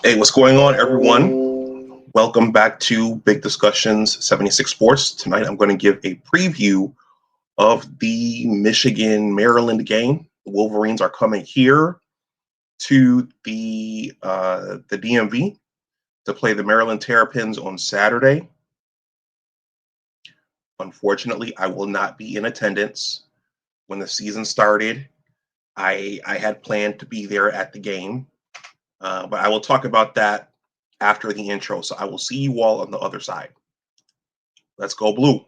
Hey, what's going on, everyone? Welcome back to Big Discussions 76 Sports. Tonight, I'm going to give a preview of the Michigan-Maryland game. The Wolverines are coming here to the DMV to play the Maryland Terrapins on Saturday. Unfortunately, I will not be in attendance when the season started. I had planned to be there at the game, but I will talk about that after the intro. So I will see you all on the other side. Let's go blue.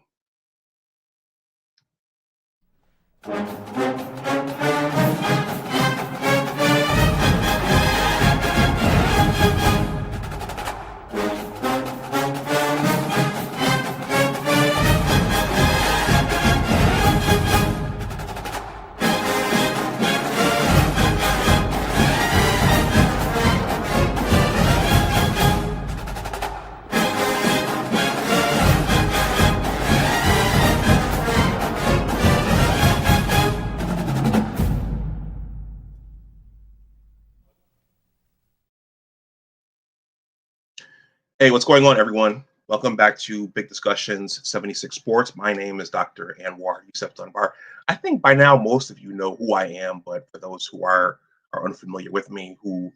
Hey, what's going on, everyone? Welcome back to Big Discussions 76 Sports. My name is Dr. Anwar Yusef Dunbar. I think by now most of you know who I am, but for those who are unfamiliar with me, who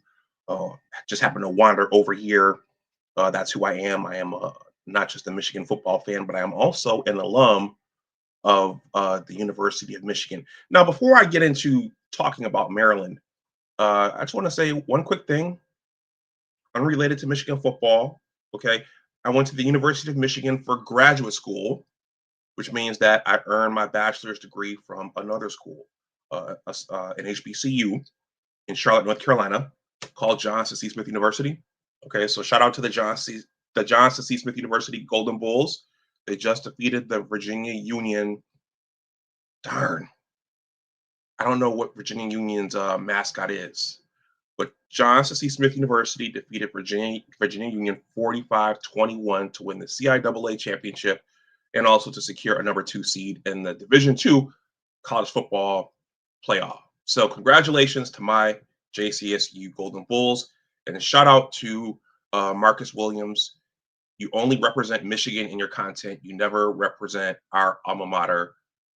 just happen to wander over here, that's who I am. I am not just a Michigan football fan, but I am also an alum of the University of Michigan. Now, before I get into talking about Maryland, I just want to say one quick thing unrelated to Michigan football. Okay. I went to the University of Michigan for graduate school, which means that I earned my bachelor's degree from another school, an HBCU in Charlotte, North Carolina, called Johnson C. Smith University. Okay. So shout out to the Johnson C. Smith University Golden Bulls. They just defeated the Virginia Union. Darn. I don't know what Virginia Union's mascot is. But Johnson C. Smith University defeated Virginia Union 45-21 to win the CIAA championship and also to secure a number 2 seed in the Division II college football playoff. So congratulations to my JCSU Golden Bulls, and a shout out to Marcus Williams. You only represent Michigan in your content. You never represent our alma mater,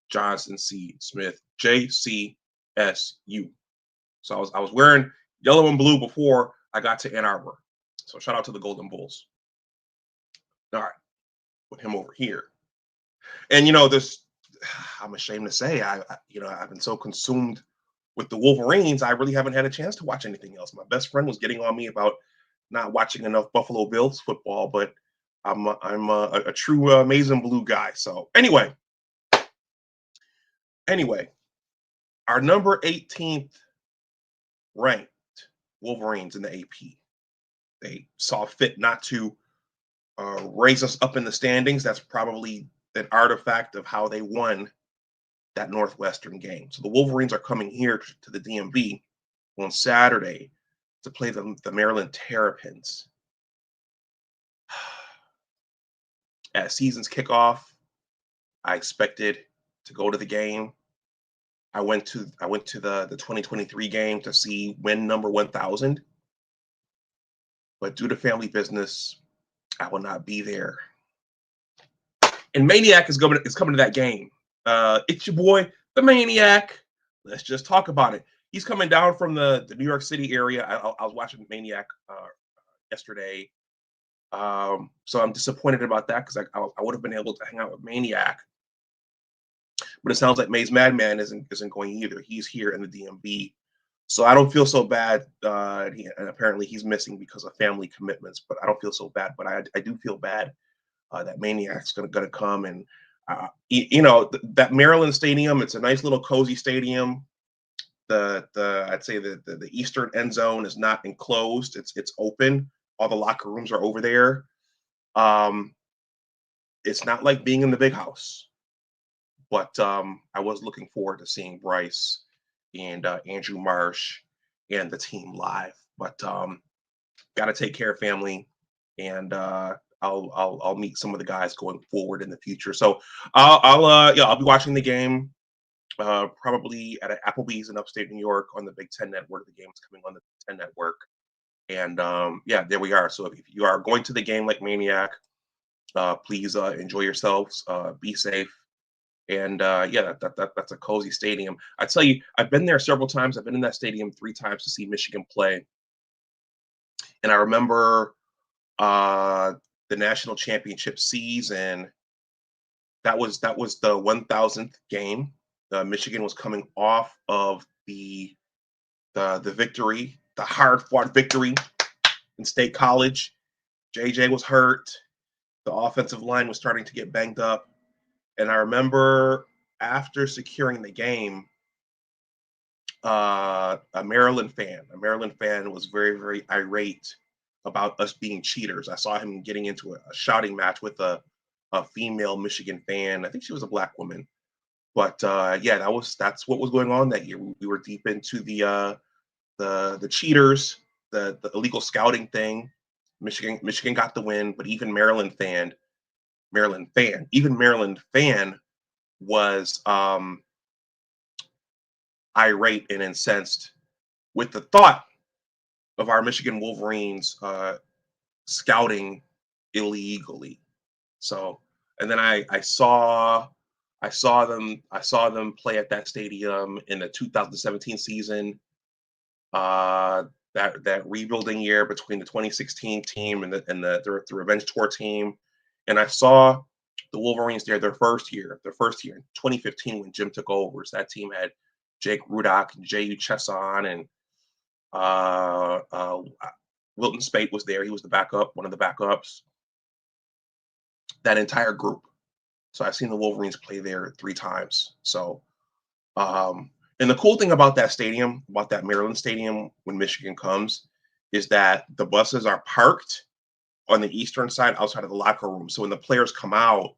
Johnson C. Smith, JCSU. So I was wearing yellow and blue before I got to Ann Arbor. So shout out to the Golden Bulls. All right, put him over here. And this, I'm ashamed to say, I've been so consumed with the Wolverines, I really haven't had a chance to watch anything else. My best friend was getting on me about not watching enough Buffalo Bills football, but I'm a true maize and blue guy. So anyway, our number 18th ranked Wolverines in the AP. They saw fit not to raise us up in the standings. That's probably an artifact of how they won that Northwestern game. So the Wolverines are coming here to the DMV on Saturday to play the Maryland Terrapins. At season's kickoff, I expected to go to the game. I went to the 2023 game to see win number 1,000. But due to family business, I will not be there. And Maniac is coming to that game. It's your boy, the Maniac. Let's just talk about it. He's coming down from the New York City area. I was watching Maniac yesterday. So I'm disappointed about that because I would have been able to hang out with Maniac. But it sounds like Maze Madman isn't going either. He's here in the DMV. So I don't feel so bad. And apparently he's missing because of family commitments, but I don't feel so bad. But I do feel bad that Maniac's going to come. And, that Maryland stadium, it's a nice little cozy stadium. I'd say the eastern end zone is not enclosed. It's open. All the locker rooms are over there. It's not like being in the big house. But I was looking forward to seeing Bryce and Andrew Marsh and the team live. But got to take care of family, and I'll meet some of the guys going forward in the future. So I'll be watching the game probably at Applebee's in upstate New York on the Big Ten Network. The game's coming on the Big Ten Network, And yeah, there we are. So if you are going to the game like maniac, please enjoy yourselves, be safe. And yeah, that's a cozy stadium. I tell you, I've been there several times. I've been in that stadium 3 times to see Michigan play. And I remember uh, the national championship season. That was the 1,000th game. Michigan was coming off of the victory, the hard fought victory in State College. JJ was hurt. The offensive line was starting to get banged up. And I remember after securing the game, a Maryland fan was very, very irate about us being cheaters. I saw him getting into a shouting match with a female Michigan fan. I think she was a black woman. But yeah, that's what was going on that year. We were deep into the cheaters, the illegal scouting thing. Michigan got the win, but even Maryland fan was irate and incensed with the thought of our Michigan Wolverines scouting illegally. So, and then I saw them play at that stadium in the 2017 season. That rebuilding year between the 2016 team and the Revenge Tour team, and I saw the Wolverines there their first year in 2015 when Jim took over. So that team had Jake Rudock and J.U. Chesson and uh, uh, Wilton Spate was there. He was the backup, one of the backups. That entire group. So I've seen the Wolverines play there 3 times. So and the cool thing about that stadium, about that Maryland stadium when Michigan comes, is that the buses are parked on the eastern side outside of the locker room. So when the players come out,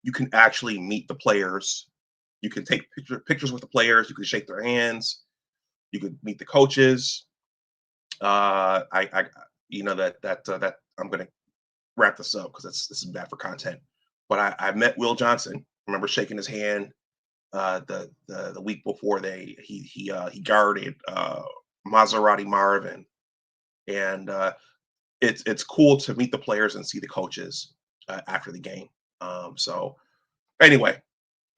you can actually meet the players. You can take pictures with the players. You can shake their hands. You could meet the coaches. I that I'm going to wrap this up because this is bad for content. But I met Will Johnson. I remember shaking his hand the week before he guarded Maserati Marvin, and it's cool to meet the players and see the coaches after the game. So anyway,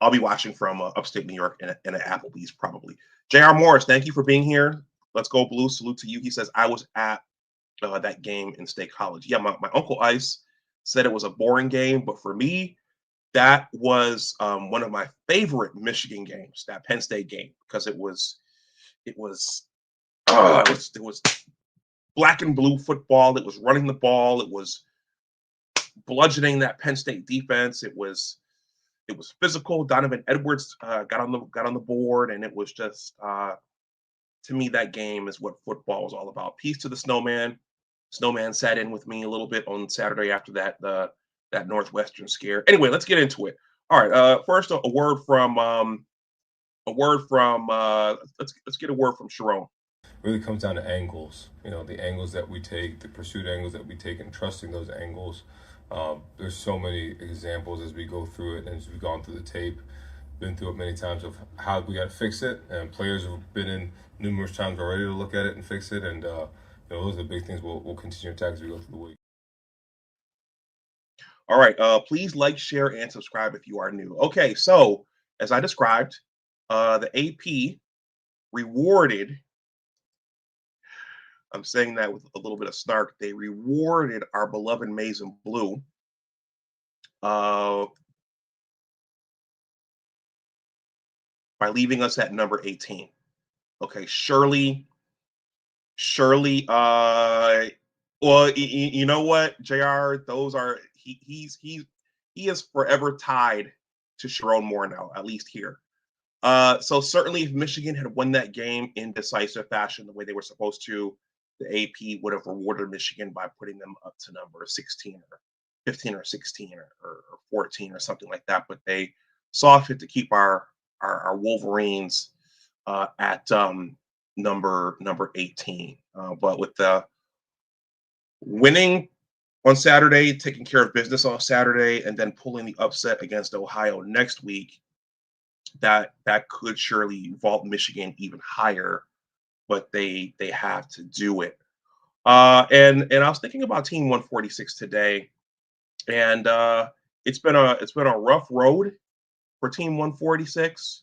I'll be watching from upstate New York in an Applebee's probably. J.R. Morris, thank you for being here. Let's go blue. Salute to you. He says I was at that game in State College. Yeah, my uncle Ice said it was a boring game, but for me, that was one of my favorite Michigan games, that Penn State game, because it was black and blue football. It was running the ball. It was bludgeoning that Penn State defense. It was physical. Donovan Edwards got on the board, and it was just to me that game is what football was all about. Peace to the Snowman. Snowman sat in with me a little bit on Saturday after that Northwestern scare. Anyway, let's get into it. All right. First, a word from let's get a word from Sharon. Really comes down to angles. The angles that we take, the pursuit angles that we take, and trusting those angles. There's so many examples as we go through it, and as we've gone through the tape, been through it many times of how we got to fix it, and players have been in numerous times already to look at it and fix it, and those are the big things we'll continue to attack as we go through the week. All right. Please like, share, and subscribe if you are new. Okay. So as I described, the AP rewarded. I'm saying that with a little bit of snark. They rewarded our beloved maize and blue uh, by leaving us at number 18. Okay, Shirley. Well, you know what, Jr. Those are he is forever tied to Sharon Moore now, at least here. So certainly, if Michigan had won that game in decisive fashion, the way they were supposed to, the AP would have rewarded Michigan by putting them up to number 16 or 15 or 16 or 14 or something like that. But they saw fit to keep our Wolverines at number 18. But with the winning on Saturday, taking care of business on Saturday, and then pulling the upset against Ohio next week, that could surely vault Michigan even higher. But they have to do it. And I was thinking about Team 146 today, and it's been a rough road for Team 146.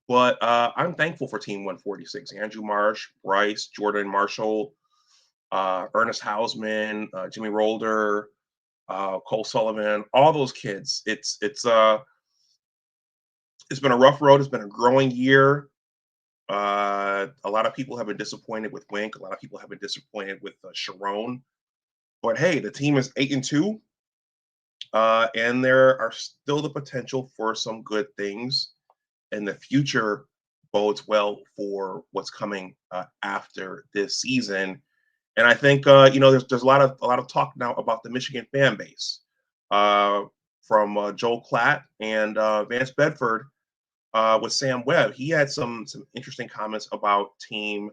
But I'm thankful for Team 146. Andrew Marsh, Bryce, Jordan Marshall, Ernest Hausman, Jimmy Rolder, Cole Sullivan, all those kids. It's been a rough road. It's been a growing year. A lot of people have been disappointed with Wink. A lot of people have been disappointed with Sharon. But hey, the team is 8-2, and there are still the potential for some good things, and the future bodes well for what's coming after this season. And I think there's a lot of talk now about the Michigan fan base, uh, from Joel Klatt and Vance Bedford with Sam Webb. He had some interesting comments about Team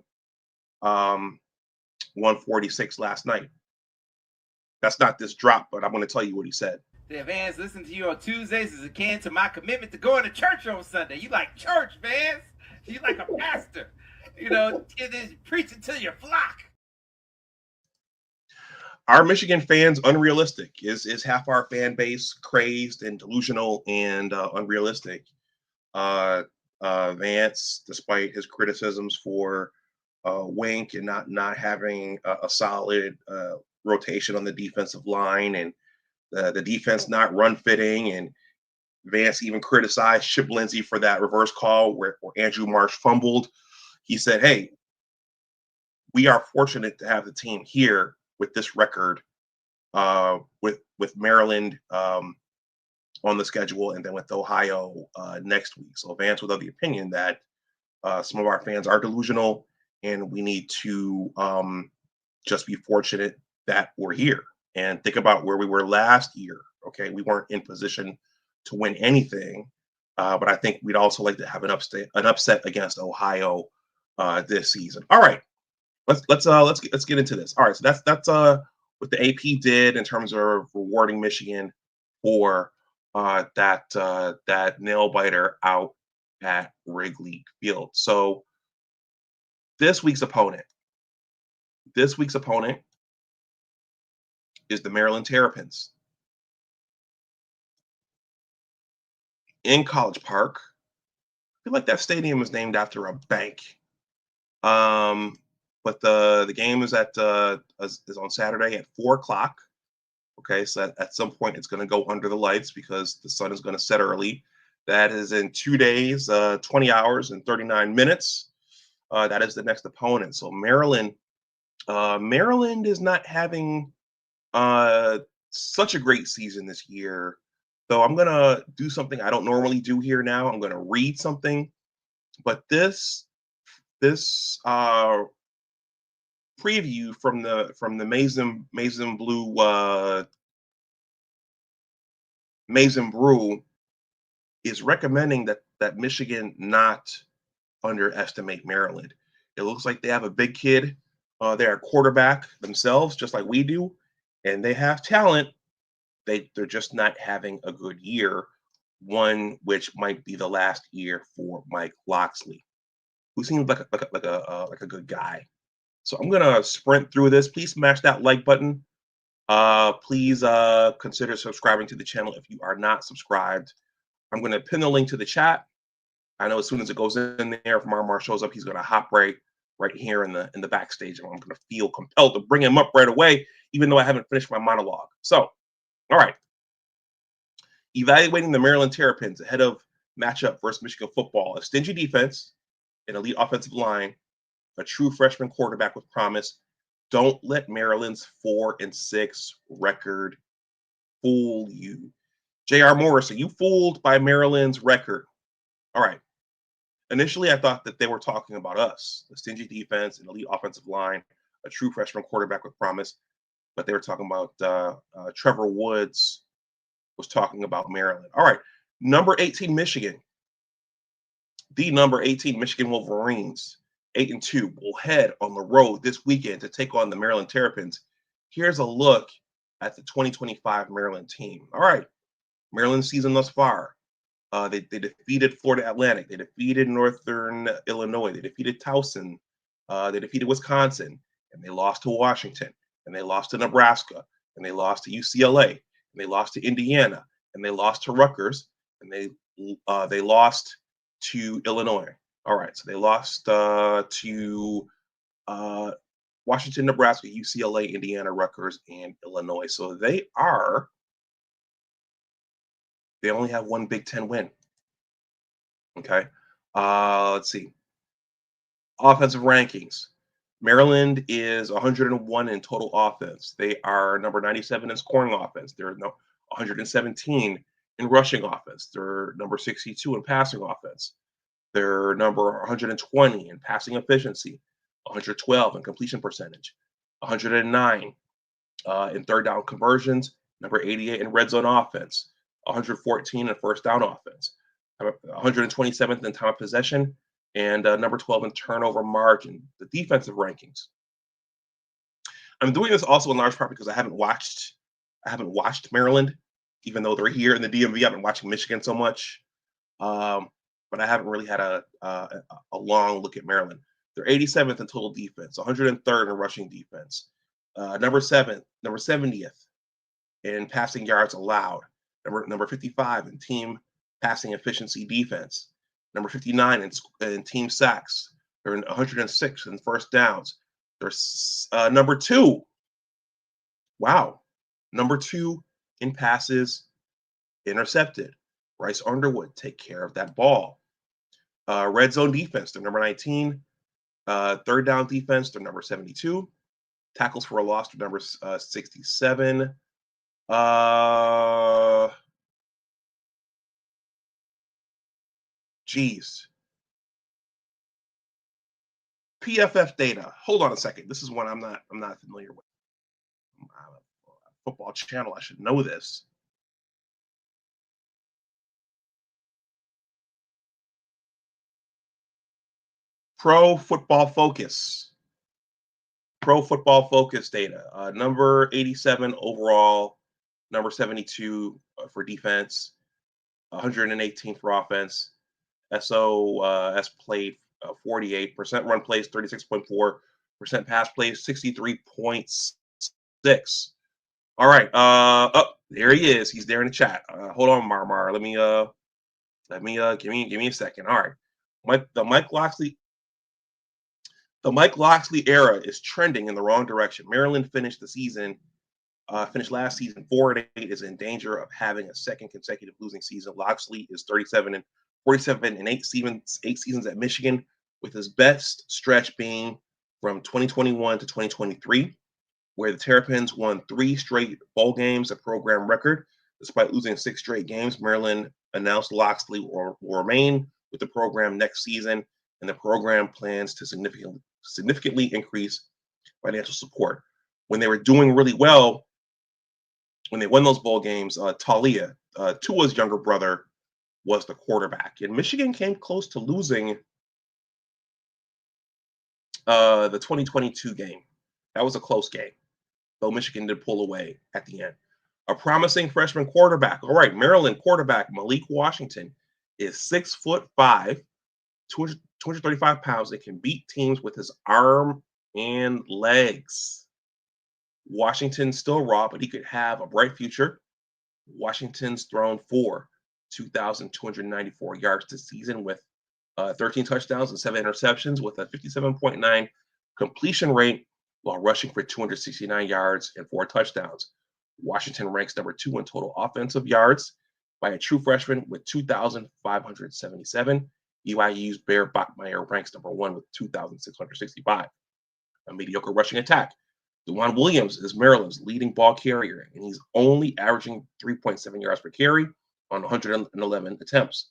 um, 146 last night. That's not this drop, but I'm going to tell you what he said. The Vance, listen to you on Tuesdays is akin to my commitment to going to church on Sunday. You like church, Vance? You like a pastor? It is preaching to your flock. Are Michigan fans unrealistic? Is half our fan base crazed and delusional and unrealistic? Uh, Vance, despite his criticisms for Wink and not having a solid rotation on the defensive line, and the defense not run fitting, and Vance even criticized Chip Lindsey for that reverse call where Andrew Marsh fumbled. He said, "Hey, we are fortunate to have the team here with this record, with Maryland on the schedule, and then with Ohio next week." So Vance was of the opinion that some of our fans are delusional, and we need to just be fortunate that we're here and think about where we were last year. Okay, we weren't in position to win anything, but I think we'd also like to have an upset against Ohio this season. All right, let's get into this. All right, so that's what the AP did in terms of rewarding Michigan for that nail biter out at Wrigley Field. So this week's opponent is the Maryland Terrapins in College Park. I feel like that stadium is named after a bank. But the game is is on Saturday at 4 o'clock. Okay, so at some point it's going to go under the lights because the sun is going to set early. That is in 2 days, 20 hours and 39 minutes. That is the next opponent. So Maryland is not having such a great season this year. So I'm going to do something I don't normally do here now. I'm going to read something. But this preview from the Maizen Brew is recommending that Michigan not underestimate Maryland. It looks like they have a big kid. They're a quarterback themselves, just like we do, and they have talent. They're just not having a good year, one which might be the last year for Mike Locksley, who seems like a good guy. So I'm gonna sprint through this. Please smash that like button. Please consider subscribing to the channel if you are not subscribed. I'm gonna pin the link to the chat. I know as soon as it goes in there, if Marmar shows up, he's gonna hop right here in the backstage, and I'm gonna feel compelled to bring him up right away, even though I haven't finished my monologue. So, all right. Evaluating the Maryland Terrapins ahead of matchup versus Michigan football: a stingy defense, an elite offensive line, a true freshman quarterback with promise. Don't let Maryland's 4-6 record fool you. J.R. Morris, are you fooled by Maryland's record? All right. Initially, I thought that they were talking about us, the stingy defense, an elite offensive line, a true freshman quarterback with promise. But they were talking about Trevor Woods was talking about Maryland. All right. Number 18, Michigan. The number 18 Michigan Wolverines, 8-2, will head on the road this weekend to take on the Maryland Terrapins. Here's a look at the 2025 Maryland team. All right. Maryland season thus far. They defeated Florida Atlantic. They defeated Northern Illinois. They defeated Towson. They defeated Wisconsin. and they lost to Washington, and they lost to Nebraska, and they lost to UCLA, and they lost to Indiana, and they lost to Rutgers, and they lost to Illinois. All right, so they lost to Washington, Nebraska, UCLA, Indiana, Rutgers, and Illinois. So they only have one Big Ten win. Okay. Let's see. Offensive rankings. Maryland is 101 in total offense. They are number 97 in scoring offense. They're 117 in rushing offense. They're number 62 in passing offense. They're number 120 in passing efficiency, 112 in completion percentage, 109 in third down conversions, number 88 in red zone offense, 114 in first down offense, 127th in time of possession, and number 12 in turnover margin. The defensive rankings. I'm doing this also in large part because I haven't watched Maryland, even though they're here in the DMV. I've been watching Michigan so much, but I haven't really had a long look at Maryland. They're 87th in total defense, 103rd in rushing defense, number 70th in passing yards allowed, number 55 in team passing efficiency defense, number 59 in team sacks. They're in 106 in first downs. They're number 2. Wow, number 2 in passes intercepted. Bryce Underwood take care of that ball. Red zone defense, they're number 19. Third down defense, they're number 72. Tackles for a loss, they're number 67. PFF data. Hold on a second. This is one I'm not familiar with. Football channel. I should know this. Pro Football Focus data. Number 87 overall, number 72 for defense, 118 for offense. SOS played 48%, run plays 36.4%, pass plays 63.6. All right. There he is. He's there in the chat. Hold on, Marmar. Let me give me a second. All right. The Mike Locksley era is trending in the wrong direction. Maryland finished last season 4-8, is in danger of having a second consecutive losing season. Locksley is 47 in 8 seasons at Michigan, with his best stretch being from 2021 to 2023, where the Terrapins won 3 straight bowl games, a program record. Despite losing 6 straight games, Maryland announced Locksley will remain with the program next season, and the program plans to significantly increase financial support. When they were doing really well, when they won those bowl games, Talia, Tua's younger brother, was the quarterback. And Michigan came close to losing the 2022 game. That was a close game, though Michigan did pull away at the end. A promising freshman quarterback. All right, Maryland quarterback Malik Washington is 6'5", 235 pounds. That can beat teams with his arm and legs. Washington's still raw, but he could have a bright future. Washington's thrown for 2,294 yards this season with 13 touchdowns and 7 interceptions, with a 57.9 completion rate, while rushing for 269 yards and 4 touchdowns. Washington ranks number 2 in total offensive yards by a true freshman with 2,577. BYU's Bear Bachmeier ranks number 1 with 2,665. A mediocre rushing attack. DeJuan Williams is Maryland's leading ball carrier, and he's only averaging 3.7 yards per carry on 111 attempts.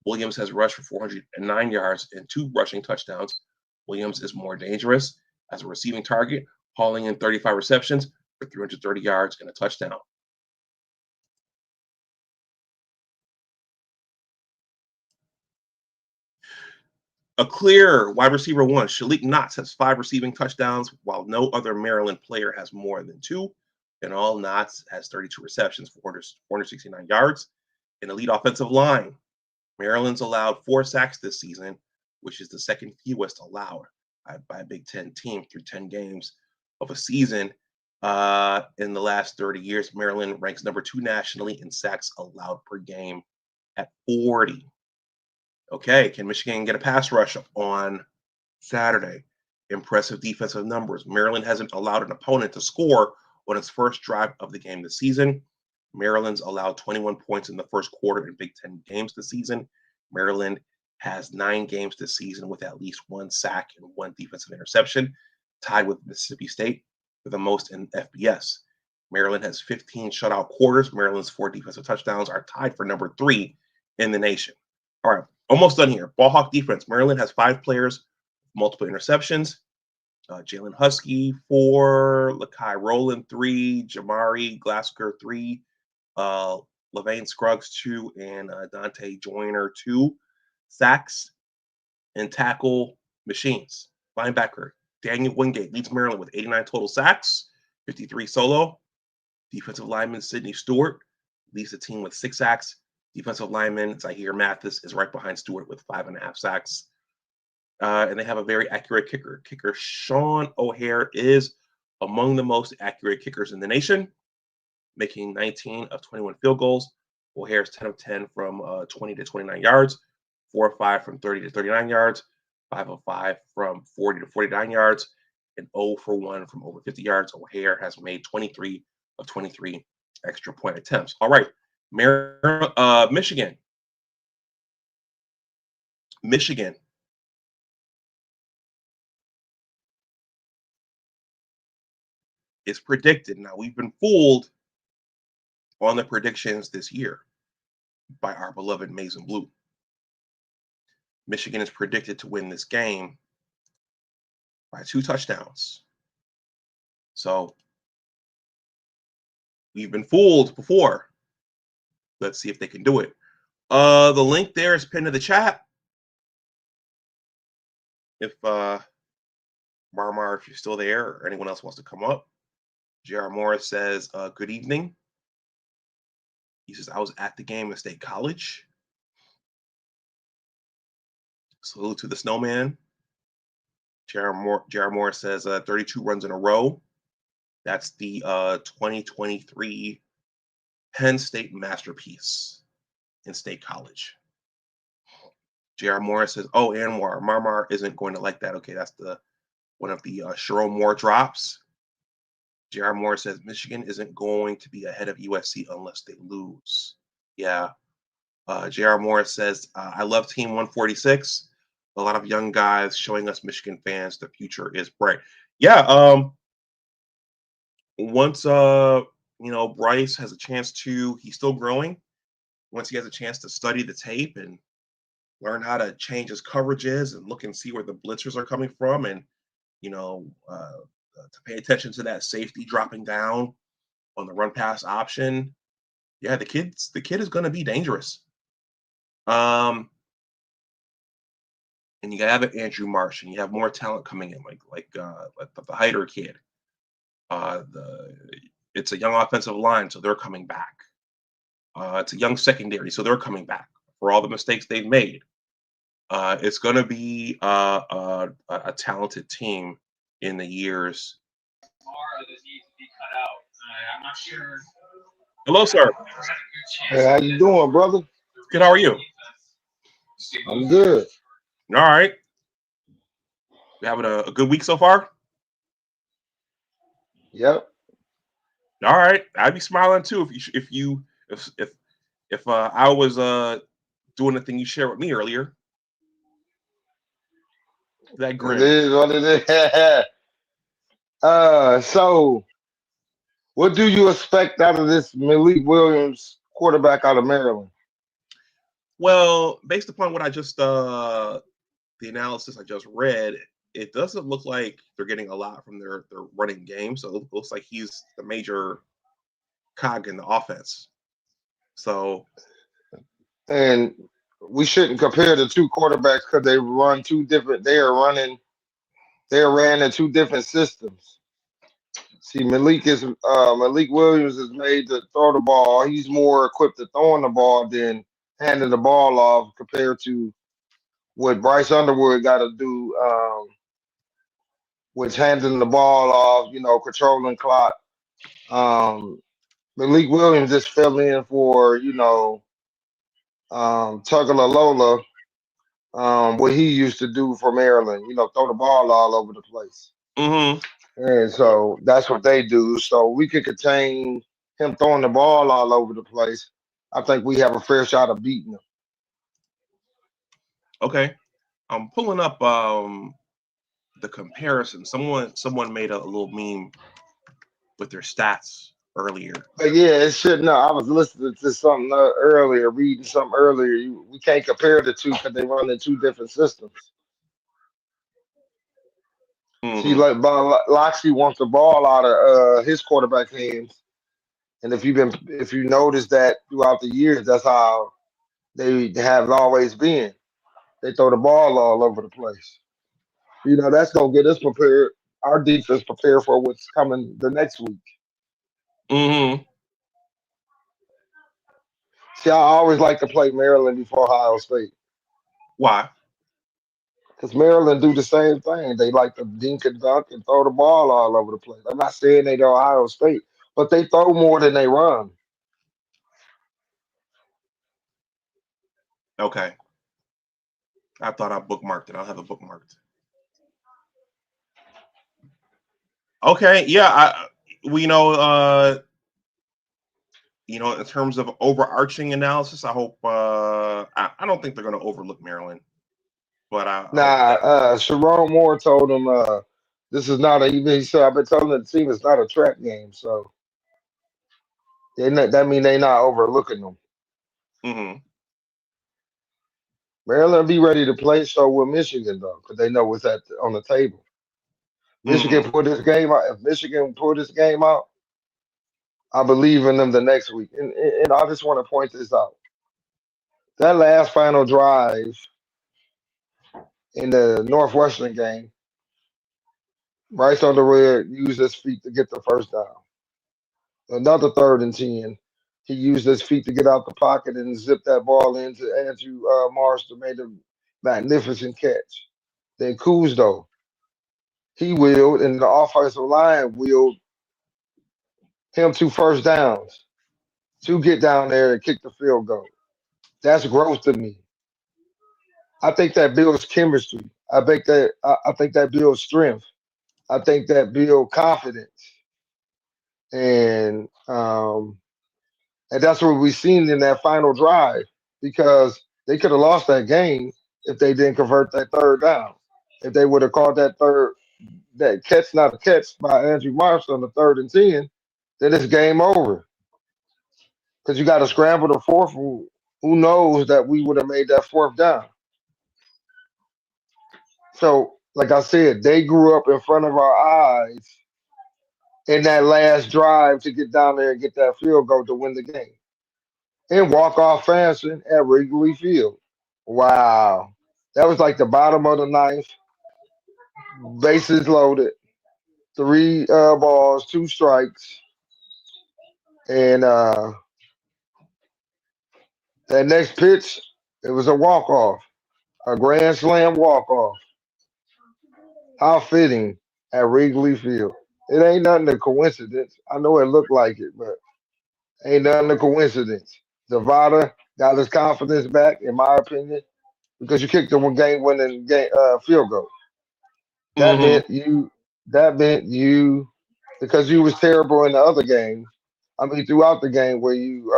Williams has rushed for 409 yards and 2 rushing touchdowns. Williams is more dangerous as a receiving target, hauling in 35 receptions for 330 yards and a touchdown. A clear wide receiver 1, Shalik Knox, has 5 receiving touchdowns, while no other Maryland player has more than 2. In all, Knox has 32 receptions for 469 yards. In the lead offensive line, Maryland's allowed 4 sacks this season, which is the second fewest allowed. by a Big Ten team through 10 games of a season. In the last 30 years, Maryland ranks number 2 nationally in sacks allowed per game at 40. Okay, can Michigan get a pass rush on Saturday? Impressive defensive numbers. Maryland hasn't allowed an opponent to score on its first drive of the game this season. Maryland's allowed 21 points in the first quarter in Big Ten games this season. Maryland has 9 games this season with at least 1 sack and 1 defensive interception, tied with Mississippi State for the most in FBS. Maryland has 15 shutout quarters. Maryland's 4 defensive touchdowns are tied for number 3 in the nation. All right, almost done here. Ball hawk defense. Maryland has 5 players, multiple interceptions. Jalen Husky 4, Lakai Rowland 3, Jamari Glasker 3, Levain Scruggs 2, and Dante Joyner 2. Sacks and tackle machines. Linebacker Daniel Wingate leads Maryland with 89 total sacks, 53 solo. Defensive lineman Sidney Stewart leads the team with 6 sacks. Defensive lineman Zahir Mathis is right behind Stewart with 5.5 sacks. And they have a very accurate kicker. Kicker Sean O'Hare is among the most accurate kickers in the nation, making 19 of 21 field goals. O'Hare's 10 of 10 from 20 to 29 yards, 4 of 5 from 30 to 39 yards, 5 of 5 from 40 to 49 yards, and 0 for 1 from over 50 yards. O'Hare has made 23 of 23 extra point attempts. All right, Michigan. Is predicted. Now, we've been fooled on the predictions this year by our beloved Maize and Blue. Michigan is predicted to win this game by 2 touchdowns. So we've been fooled before. Let's see if they can do it. The link there is pinned to the chat. If Marmar, if you're still there, or anyone else wants to come up. J.R. Morris says, good evening. He says, I was at the game at State College. Salute to the snowman. J.R. Morris says 32 runs in a row. That's the 2023 Penn State masterpiece in State College. J.R. Morris says, oh, Anwar, Marmar isn't going to like that. Okay, that's one of the Sharon Moore drops. J.R. Morris says, Michigan isn't going to be ahead of USC unless they lose. Yeah. J.R. Morris says, I love Team 146. A lot of young guys showing us Michigan fans the future is bright. Yeah. Once Bryce has a chance to, he's still growing. Once he has a chance to study the tape and learn how to change his coverages and look and see where the blitzers are coming from, and to pay attention to that safety dropping down on the run pass option. Yeah, the kid is going to be dangerous. And you have Andrew Marsh, and you have more talent coming in, like the Hyder kid. It's a young offensive line, so they're coming back. It's a young secondary, so they're coming back for all the mistakes they've made. It's going to be a talented team in the years. I'm not sure. Hello, sir. Hey, how you doing, brother? Good. How are you? I'm good. All right. You having a good week so far? Yep. All right. I'd be smiling too if I was doing the thing you shared with me earlier. That grin. It is what it is. So what do you expect out of this Malik Williams quarterback out of Maryland? Well, based upon what I just the analysis I just read, it doesn't look like they're getting a lot from their running game. So it looks like he's the major cog in the offense. So, and we shouldn't compare the 2 quarterbacks because they run 2 different. They ran in 2 different systems. See, Malik Williams is made to throw the ball. He's more equipped to throwing the ball than handing the ball off compared to what Bryce Underwood got to do which handing the ball off, controlling clock. Malik Williams just fell in for, Tagovailoa, what he used to do for Maryland, throw the ball all over the place. Mm-hmm. And so that's what they do. So we could contain him throwing the ball all over the place. I think we have a fair shot of beating him. Okay. I'm pulling up the comparison. Someone made a little meme with their stats earlier. But yeah, it should know. I was listening to something earlier, reading something earlier. We can't compare the two because they run in two different systems. See, Mm-hmm. like Loxley wants the ball out of his quarterback hands, and if you notice that throughout the years, that's how they have always been. They throw the ball all over the place. That's gonna get us prepared. Our defense prepared for what's coming the next week. Mm-hmm. See, I always like to play Maryland before Ohio State Why? because Maryland do the same thing. They like to dink and dunk and throw the ball all over the place. I'm not saying they do Ohio State, but they throw more than they run. Okay. I thought I bookmarked it. I'll have it bookmarked. Okay. Yeah. In terms of overarching analysis, I hope I don't think they're going to overlook Maryland, but I hope Nah, that. Sharon Moore told him this is not a. He said I've been telling the team it's not a trap game, so that mean they not overlooking them. Mm-hmm. Maryland be ready to play so with Michigan though, because they know what's on the table. Michigan Mm-hmm. put this game out. If Michigan pull this game out, I believe in them the next week. And I just want to point this out. That last final drive in the Northwestern game, Bryce Underwood used his feet to get the first down. Another 3rd and 10. He used his feet to get out the pocket and zip that ball into Andrew Marsh to make a magnificent catch. Then Kuzdo, he wheeled, and the offensive line wheeled him 2 first downs to get down there and kick the field goal. That's growth to me. I think that builds chemistry. I think that builds strength. I think that builds confidence, and that's what we've seen in that final drive because they could have lost that game if they didn't convert that 3rd down. If they would have called that catch not a catch by Andrew Marsh on the 3rd and 10, then it's game over because you got to scramble the fourth. Who knows that we would have made that 4th down? So, like I said, they grew up in front of our eyes in that last drive to get down there and get that field goal to win the game in walk-off fashion at Wrigley Field. Wow. That was like the bottom of the ninth, bases loaded, 3 balls, 2 strikes, and that next pitch, it was a walk-off, a grand slam walk-off. How fitting at Wrigley Field. It ain't nothing a coincidence. I know it looked like it, but ain't nothing a coincidence. Zavada got his confidence back, in my opinion, because you kicked the one game winning field goal. That Mm-hmm. meant you. That meant you, because you was terrible in the other game. I mean, throughout the game where you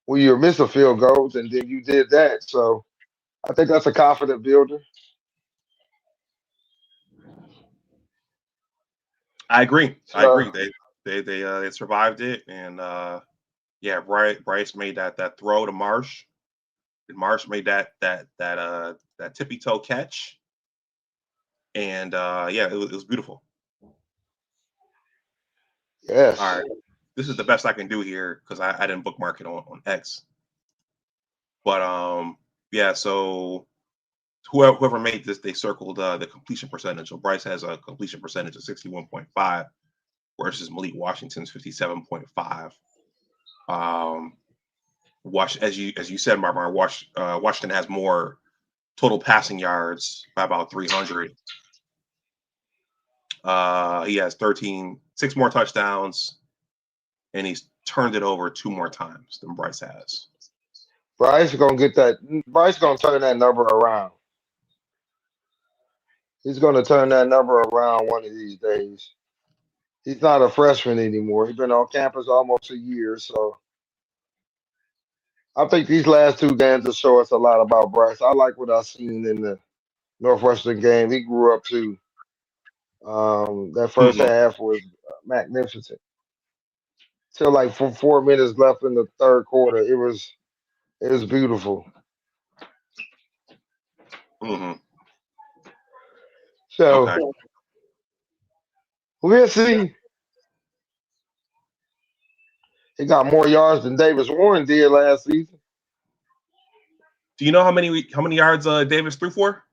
were missing field goals, and then you did that. So I think that's a confident builder. I agree. I So agree. They survived it, and yeah, Bryce made that throw to Marsh, and Marsh made that tippy toe catch, and yeah, it was beautiful. All yes, right, this is the best I can do here because I didn't bookmark it on X, but yeah, so whoever made this, they circled the completion percentage. So Bryce has a completion percentage of 61.5 versus Malik Washington's 57.5. Um, as you said, Washington has more total passing yards by about 300, He has 6 more touchdowns, and he's turned it over 2 more times than Bryce has. Bryce gonna get that. Bryce gonna turn that number around. He's gonna turn that number around one of these days. He's not a freshman anymore. He's been on campus almost a year, so I think these last 2 games will show us a lot about Bryce. I like what I've seen in the Northwestern game. He grew up too. That first Mm-hmm. half was magnificent. Till like 4 minutes left in the third quarter, it was beautiful. Mm-hmm. So Okay. we'll see. He got more yards than Davis Warren did last season. Do you know how many yards Davis threw for?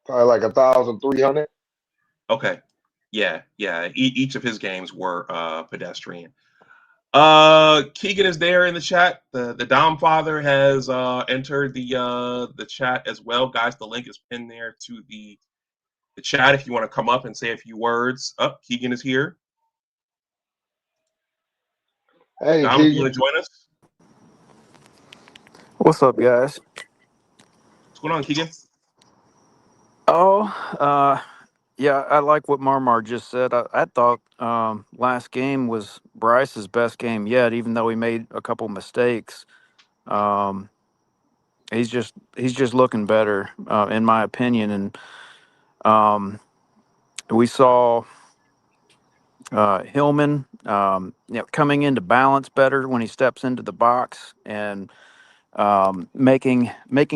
Probably like 1,300. Okay. Yeah. Each of his games were pedestrian. Keegan is there in the chat. The Dom father has entered the chat as well, guys. The link is pinned there to the chat if you want to come up and say a few words. Keegan is here. Hey, Dom, if you Keegan. want to join us. What's up, guys? What's going on, Keegan? Oh, yeah, I like what Marmar just said. I thought last game was Bryce's best game yet, even though he made a couple mistakes. Um, he's just looking better, in my opinion. And we saw Hillman, coming into balance better when he steps into the box and making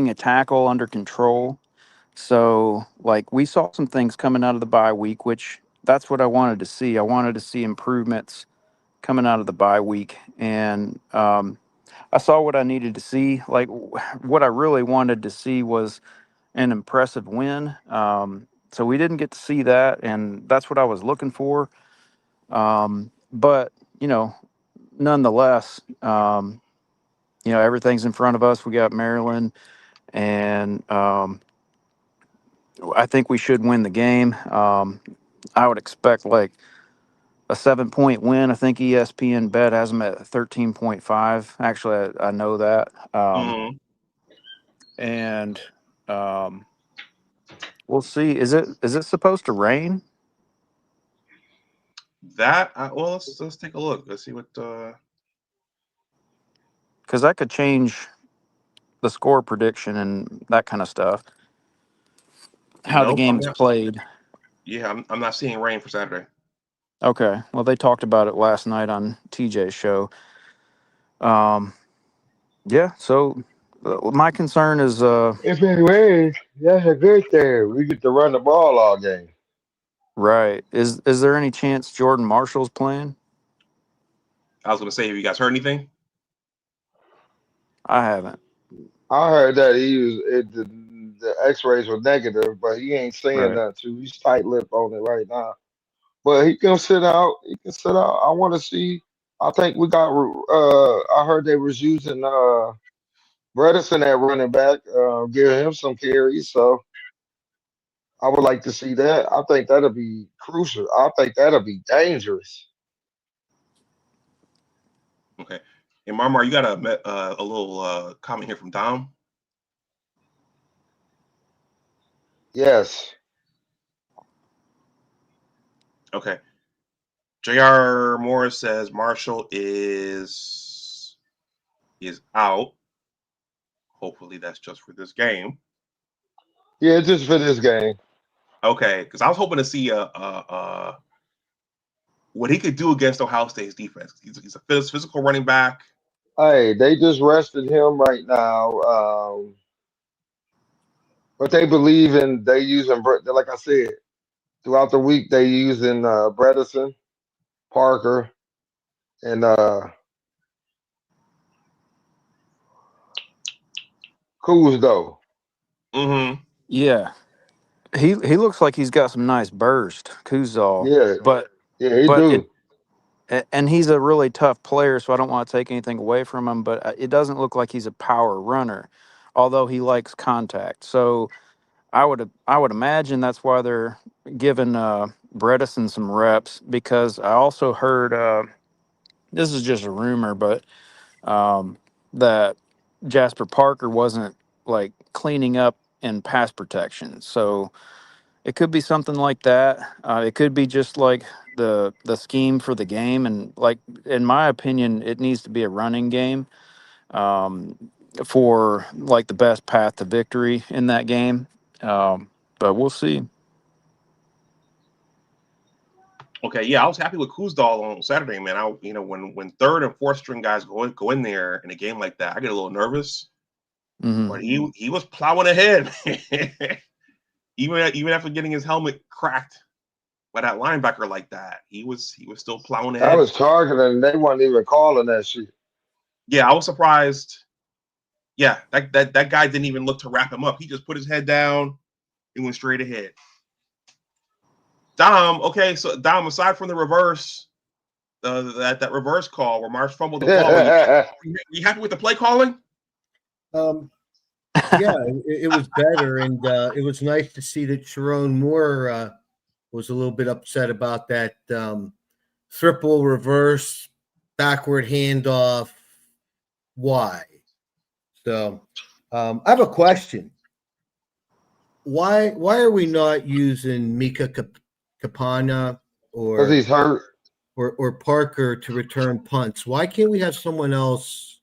a tackle under control. So, like, we saw some things coming out of the bye week, which that's what I wanted to see. I wanted to see improvements coming out of the bye week. And I saw what I needed to see. Like, what I really wanted to see was an impressive win. So we didn't get to see that, and that's what I was looking for. But, nonetheless, everything's in front of us. We got Maryland, and I think we should win the game. I would expect like a 7-point win. I think ESPN bet has them at 13.5. Actually, I know that. Mm-hmm. And um, we'll see. Is it supposed to rain? Well, let's take a look. Let's see what. Because that could change the score prediction and that kind of stuff. How the Nope, game is played. I'm not seeing rain for Saturday. Okay. Well, they talked about it last night on TJ's show. Yeah. So my concern is If it rains, that's a good thing. We get to run the ball all game. right. Is there any chance Jordan Marshall's playing? I was going to say, have you guys heard anything? I haven't. I heard that the X-rays were negative, but he ain't saying Right. nothing. Too. He's tight-lipped on it right now. But he can sit out. He can sit out. I want to see. I think we got. I heard they was using Bredesen at running back, giving him some carries. So I would like to see that. I think that'll be crucial. I think that'll be dangerous. Okay. And Marmar, you got a little comment here from Dom. Yes. Okay. J.R. Morris says Marshall is out. Hopefully that's just for this game. Yeah, just for this game. Okay, because I was hoping to see what he could do against Ohio State's defense. He's a physical running back. Hey, they just rested him right now. But they believe in they using like I said throughout the week they using Bredesen, Parker, and Kuzdo. Mm-hmm. Yeah. He looks like he's got some nice burst, Kuzal. Yeah, But yeah, he but do. and he's a really tough player, so I don't want to take anything away from him, but it doesn't look like he's a power runner, although he likes contact. So I would imagine that's why they're giving Bredesen some reps, because I also heard this is just a rumor, but that Jasper Parker wasn't like cleaning up in pass protection. So it could be something like that. It could be just like the scheme for the game, and like in my opinion, it needs to be a running game um, for like the best path to victory in that game. But we'll see. Okay, yeah, I was happy with Kuzdal on Saturday, man. When third and fourth string guys go in there in a game like that, I get a little nervous. Mm-hmm. But he was plowing ahead, even after getting his helmet cracked by that linebacker like that. He was still plowing I ahead. was targeting, and they weren't even calling that shit. Yeah, I was surprised. Yeah, that guy didn't even look to wrap him up. He just put his head down and went straight ahead. Dom, okay, so Dom, aside from the reverse, that reverse call where Marsh fumbled the ball, you happy with the play calling? Yeah, it was better, and it was nice to see that Sharon Moore was a little bit upset about that triple reverse backward handoff. Why? So I have a question. Why are we not using Mika Kapana Because he's hurt. or Parker to return punts? Why can't we have someone else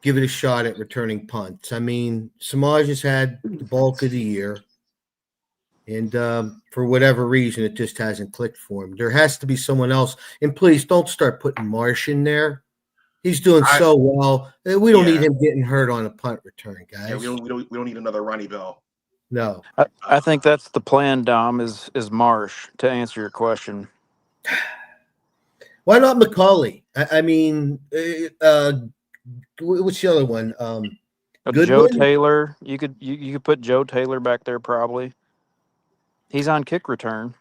give it a shot at returning punts? I mean, Samaj has had the bulk of the year, and for whatever reason, it just hasn't clicked for him. There has to be someone else. And please don't start putting Marsh in there. He's doing so well. We don't need him getting hurt on a punt return, guys. Yeah, we don't need another Ronnie Bell. No. I think that's the plan, Dom, is Marsh, to answer your question. Why not McCauley? I mean, what's the other one? Joe Taylor. You could put Joe Taylor back there probably. He's on kick return.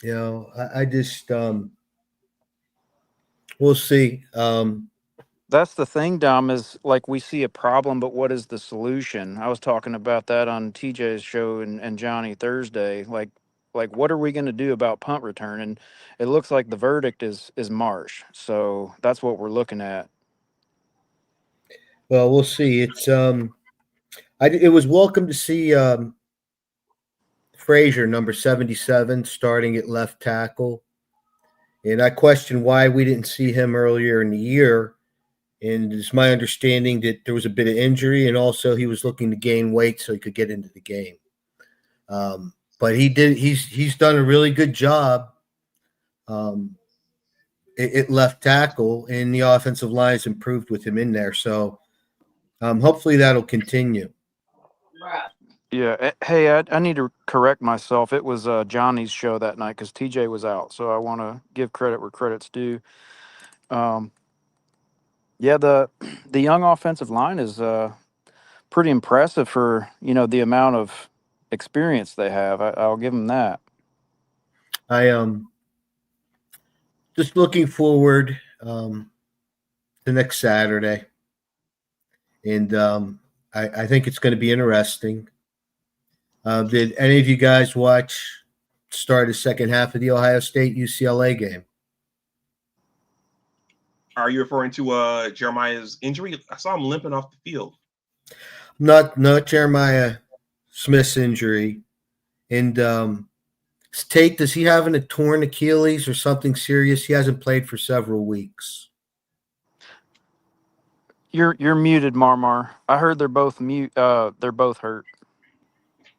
You know, I just we'll see. That's the thing, Dom, is like we see a problem, but what is the solution? I was talking about that on TJ's show and Johnny Thursday. Like what are we going to do about punt return? And it looks like the verdict is Marsh. So that's what we're looking at. Well, we'll see. It's it was welcome to see Frazier, number 77, starting at left tackle. And I question why we didn't see him earlier in the year. And it's my understanding that there was a bit of injury, and also he was looking to gain weight so he could get into the game. But he's done a really good job at left tackle, and the offensive line has improved with him in there. So hopefully that'll continue. Yeah. Hey, I need to correct myself. It was Johnny's show that night because TJ was out. So I want to give credit where credit's due. Yeah, the young offensive line is pretty impressive for, the amount of experience they have. I'll give them that. I am just looking forward to next Saturday, and I think it's going to be interesting. Did any of you guys start the second half of the Ohio State UCLA game? Are you referring to Jeremiah's injury? I saw him limping off the field. Not Jeremiah Smith's injury. And Tate, does he have a torn Achilles or something serious? He hasn't played for several weeks. You're muted, Marmar. I heard they're both mute. They're both hurt.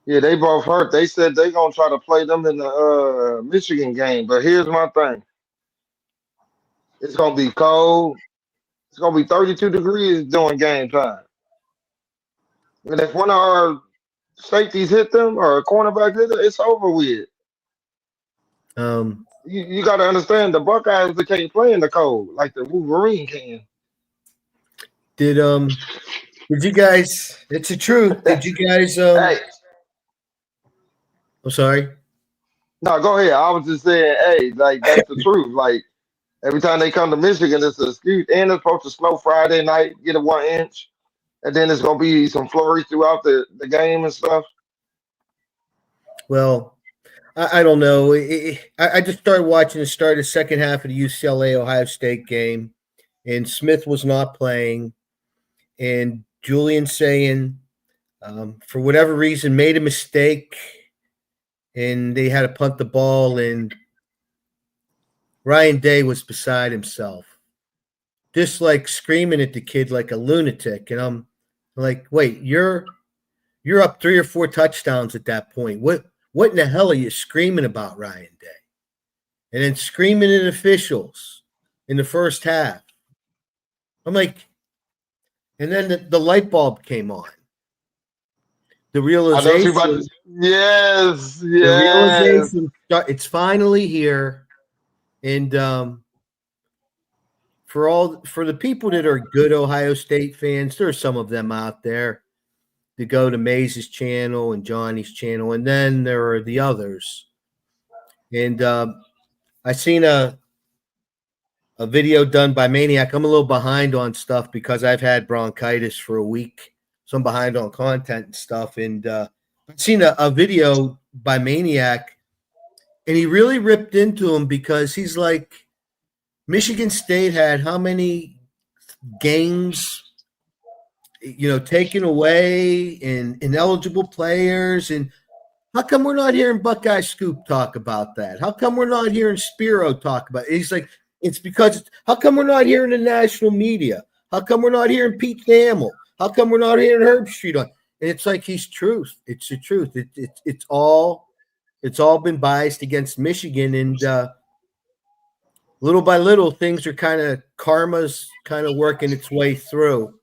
Yeah, they both hurt. They said they're gonna try to play them in the Michigan game. But here's my thing. It's gonna be cold. It's gonna be 32 degrees during game time. And if one of our safeties hit them or a cornerback hit them, it's over with. You got to understand the Buckeyes, they can't play in the cold like the Wolverine can. Did you guys? It's the truth. Did you guys? Hey, I'm sorry. No, go ahead. I was just saying, hey, like that's the truth. Like every time they come to Michigan, it's an excuse. And it's supposed to snow Friday night, get a 1 inch, and then it's gonna be some flurries throughout the game and stuff. Well, I don't know. I just started watching the start of the second half of the UCLA Ohio State game, and Smith was not playing, and Julian saying, for whatever reason, made a mistake, and they had to punt the ball, and Ryan Day was beside himself, just like screaming at the kid like a lunatic. And I'm like, wait, you're up 3 or 4 touchdowns at that point. What in the hell are you screaming about, Ryan Day? And then screaming at officials in the first half. I'm like, and then the light bulb came on. The realization. Yes. The realization. It's finally here. And for the people that are good Ohio State fans, there are some of them out there that go to Maze's channel and Johnny's channel, and then there are the others. And I seen a video done by Maniac. I'm a little behind on stuff because I've had bronchitis for a week, so I'm behind on content and stuff. And I've seen a video by Maniac, and he really ripped into him because he's like, Michigan State had how many games, taken away and ineligible players, and how come we're not hearing Buckeye Scoop talk about that? How come we're not hearing Spiro talk about it? He's like, it's because how come we're not hearing the national media? How come we're not hearing Pete Thamel? How come we're not hearing Herb Street on? And it's like he's truth. It's the truth. It's all been biased against Michigan, and little by little, things are karma's kind of working its way through.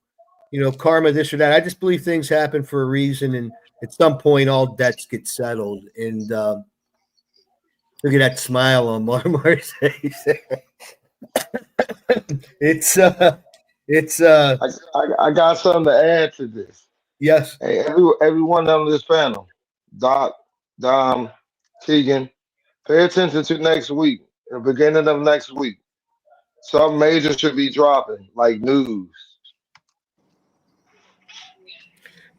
Karma, this or that. I just believe things happen for a reason, and at some point, all debts get settled. And look at that smile on Marmar's face. I got something to add to this. Yes. Hey, everyone on this panel, Doc, Dom, Keegan, pay attention to next week, the beginning of next week. Some major should be dropping, like news.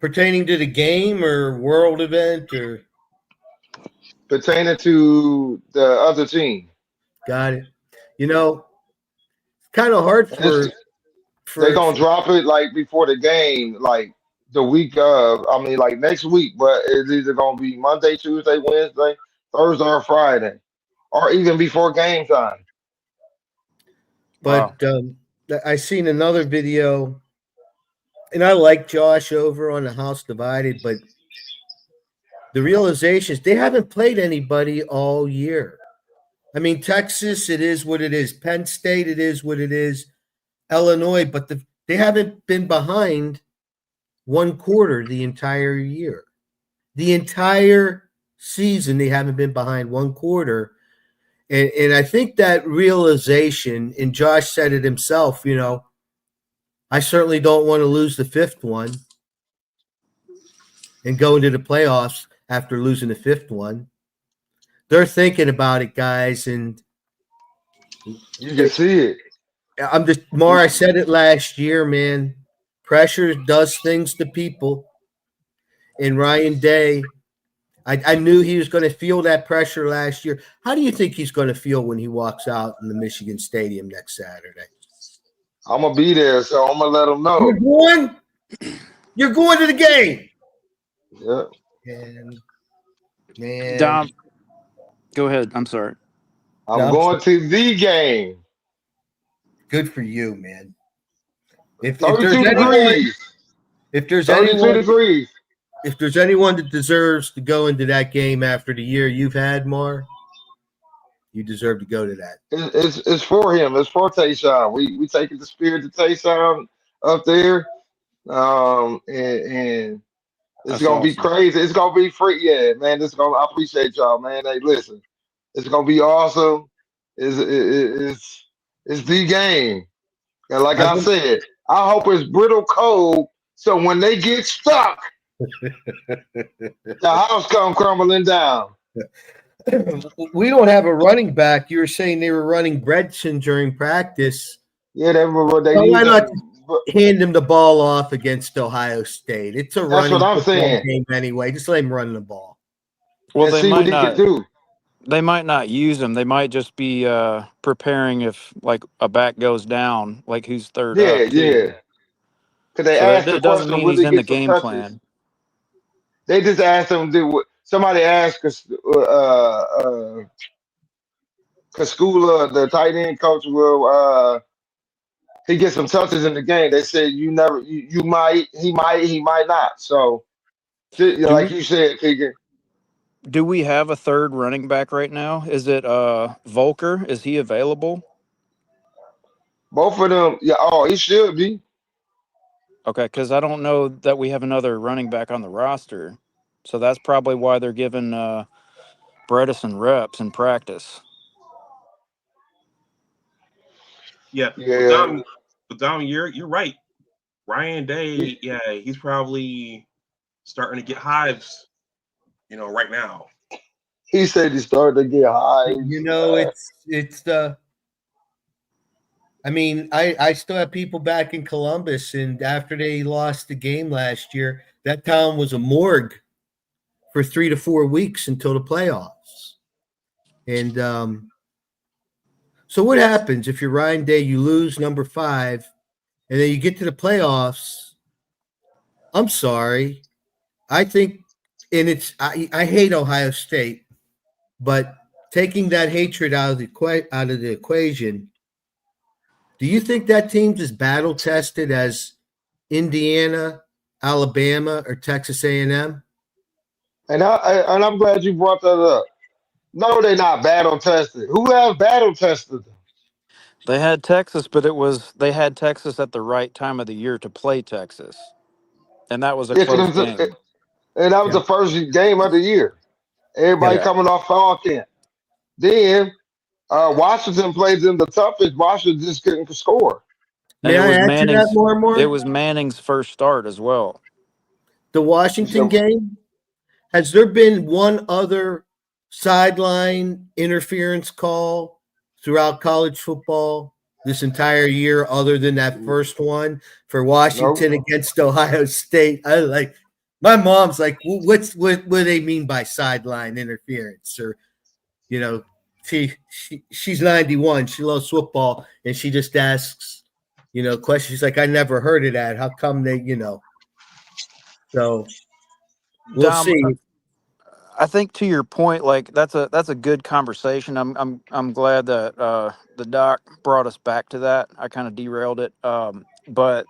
Pertaining to the game or world event or pertaining to the other team. Got it. It's kind of hard for they're gonna drop it like before the game, like the week of. I mean, like next week, but it's either gonna be Monday, Tuesday, Wednesday, Thursday, or Friday, or even before game time. But I seen another video. And I like Josh over on the House Divided, but the realization is they haven't played anybody all year. I mean, Texas, it is what it is. Penn State, it is what it is. Illinois, but they haven't been behind one quarter the entire year. The entire season, they haven't been behind one quarter. And I think that realization, and Josh said it himself, I certainly don't want to lose the 5th one and go into the playoffs after losing the 5th one. They're thinking about it, guys, and you can see it. I said it last year, man. Pressure does things to people. And Ryan Day, I knew he was going to feel that pressure last year. How do you think he's going to feel when he walks out in the Michigan Stadium next Saturday? I'm gonna be there, so I'm gonna let him know. You're going to the game. Yeah. And man, Dom, go ahead. I'm sorry. I'm going to the game. Good for you, man. If 32 degrees. If there's 32 degrees. If there's anyone that deserves to go into that game after the year you've had, Mar, you deserve to go to that. It's for him. It's for Tayshawn. We taking the spirit of Tayshawn up there, and it's That's gonna be awesome. crazy. It's gonna be free. Yeah, man. I appreciate y'all, man. Hey, listen, it's gonna be awesome. It's the game, and like I said, I hope it's brittle cold, so when they get stuck, the house come crumbling down. We don't have a running back. You were saying they were running Bredson during practice. Yeah, why not hand him the ball off against Ohio State? It's a running game anyway. Just let him run the ball. Well, they see might what he not. can do. They might not use him. They might just be preparing if like a back goes down, like who's third Yeah, up too. yeah. Because they So asked the it doesn't question, mean will he's he in the get some game touches? plan. They just asked him, somebody asked Kaskula, the tight end coach, will he get some touches in the game? They said you might, he might not. So, Do like we you said, Keegan, do we have a third running back right now? Is it Volker? Is he available? both of them, yeah, oh, he should be. Okay, because I don't know that we have another running back on the roster. So that's probably why they're giving Bredesen reps in practice. Yeah, Yeah, but Dom, you're right. Ryan he, Day, yeah, he's probably starting to get hives, right now. he said he started to get hives. You know, it's the. I mean, I still have people back in Columbus, and after they lost the game last year, that town was a morgue for 3 to 4 weeks until the playoffs. And so what happens if you're Ryan Day, you lose number 5, and then you get to the playoffs? I'm sorry. I think, and I hate Ohio State, but taking that hatred out of the equation, do you think that team's as battle tested as Indiana, Alabama, or Texas A&M? And I'm glad you brought that up. No, they're not battle tested. Who have battle tested them? They had Texas, but they had Texas at the right time of the year to play Texas, and that was a Yeah, close game. and that was Yeah. the first game of the year. Everybody Yeah. Yeah, coming off fall camp. Then Washington played them the toughest. Washington just couldn't score. and May I add to that more and It more? was Manning's first start as well. The Washington So game, has there been one other sideline interference call throughout college football this entire year other than that first one for no, Washington against Ohio State? I like my mom's like, what do they mean by sideline interference? Or, you know, she's 91. She loves football, and she just asks, questions. She's like, I never heard of that. How come they? So we'll Dom, see. I think to your point, like that's a good conversation. I'm glad that the doc brought us back to that. I kind of derailed it, but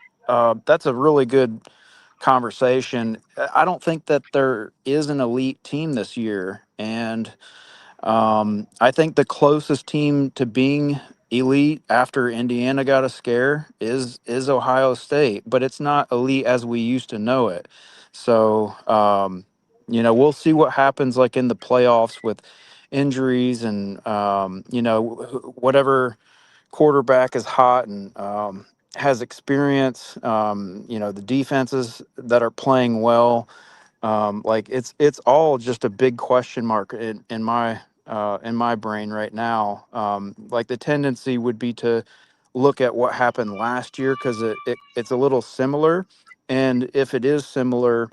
that's a really good conversation. I don't think that there is an elite team this year, and I think the closest team to being elite after Indiana got a scare is Ohio State, but it's not elite as we used to know it. So we'll see what happens like in the playoffs with injuries and whatever quarterback is hot and has experience. The defenses that are playing well, like it's all just a big question mark in my brain right now. Like the tendency would be to look at what happened last year because it's a little similar, and if it is similar,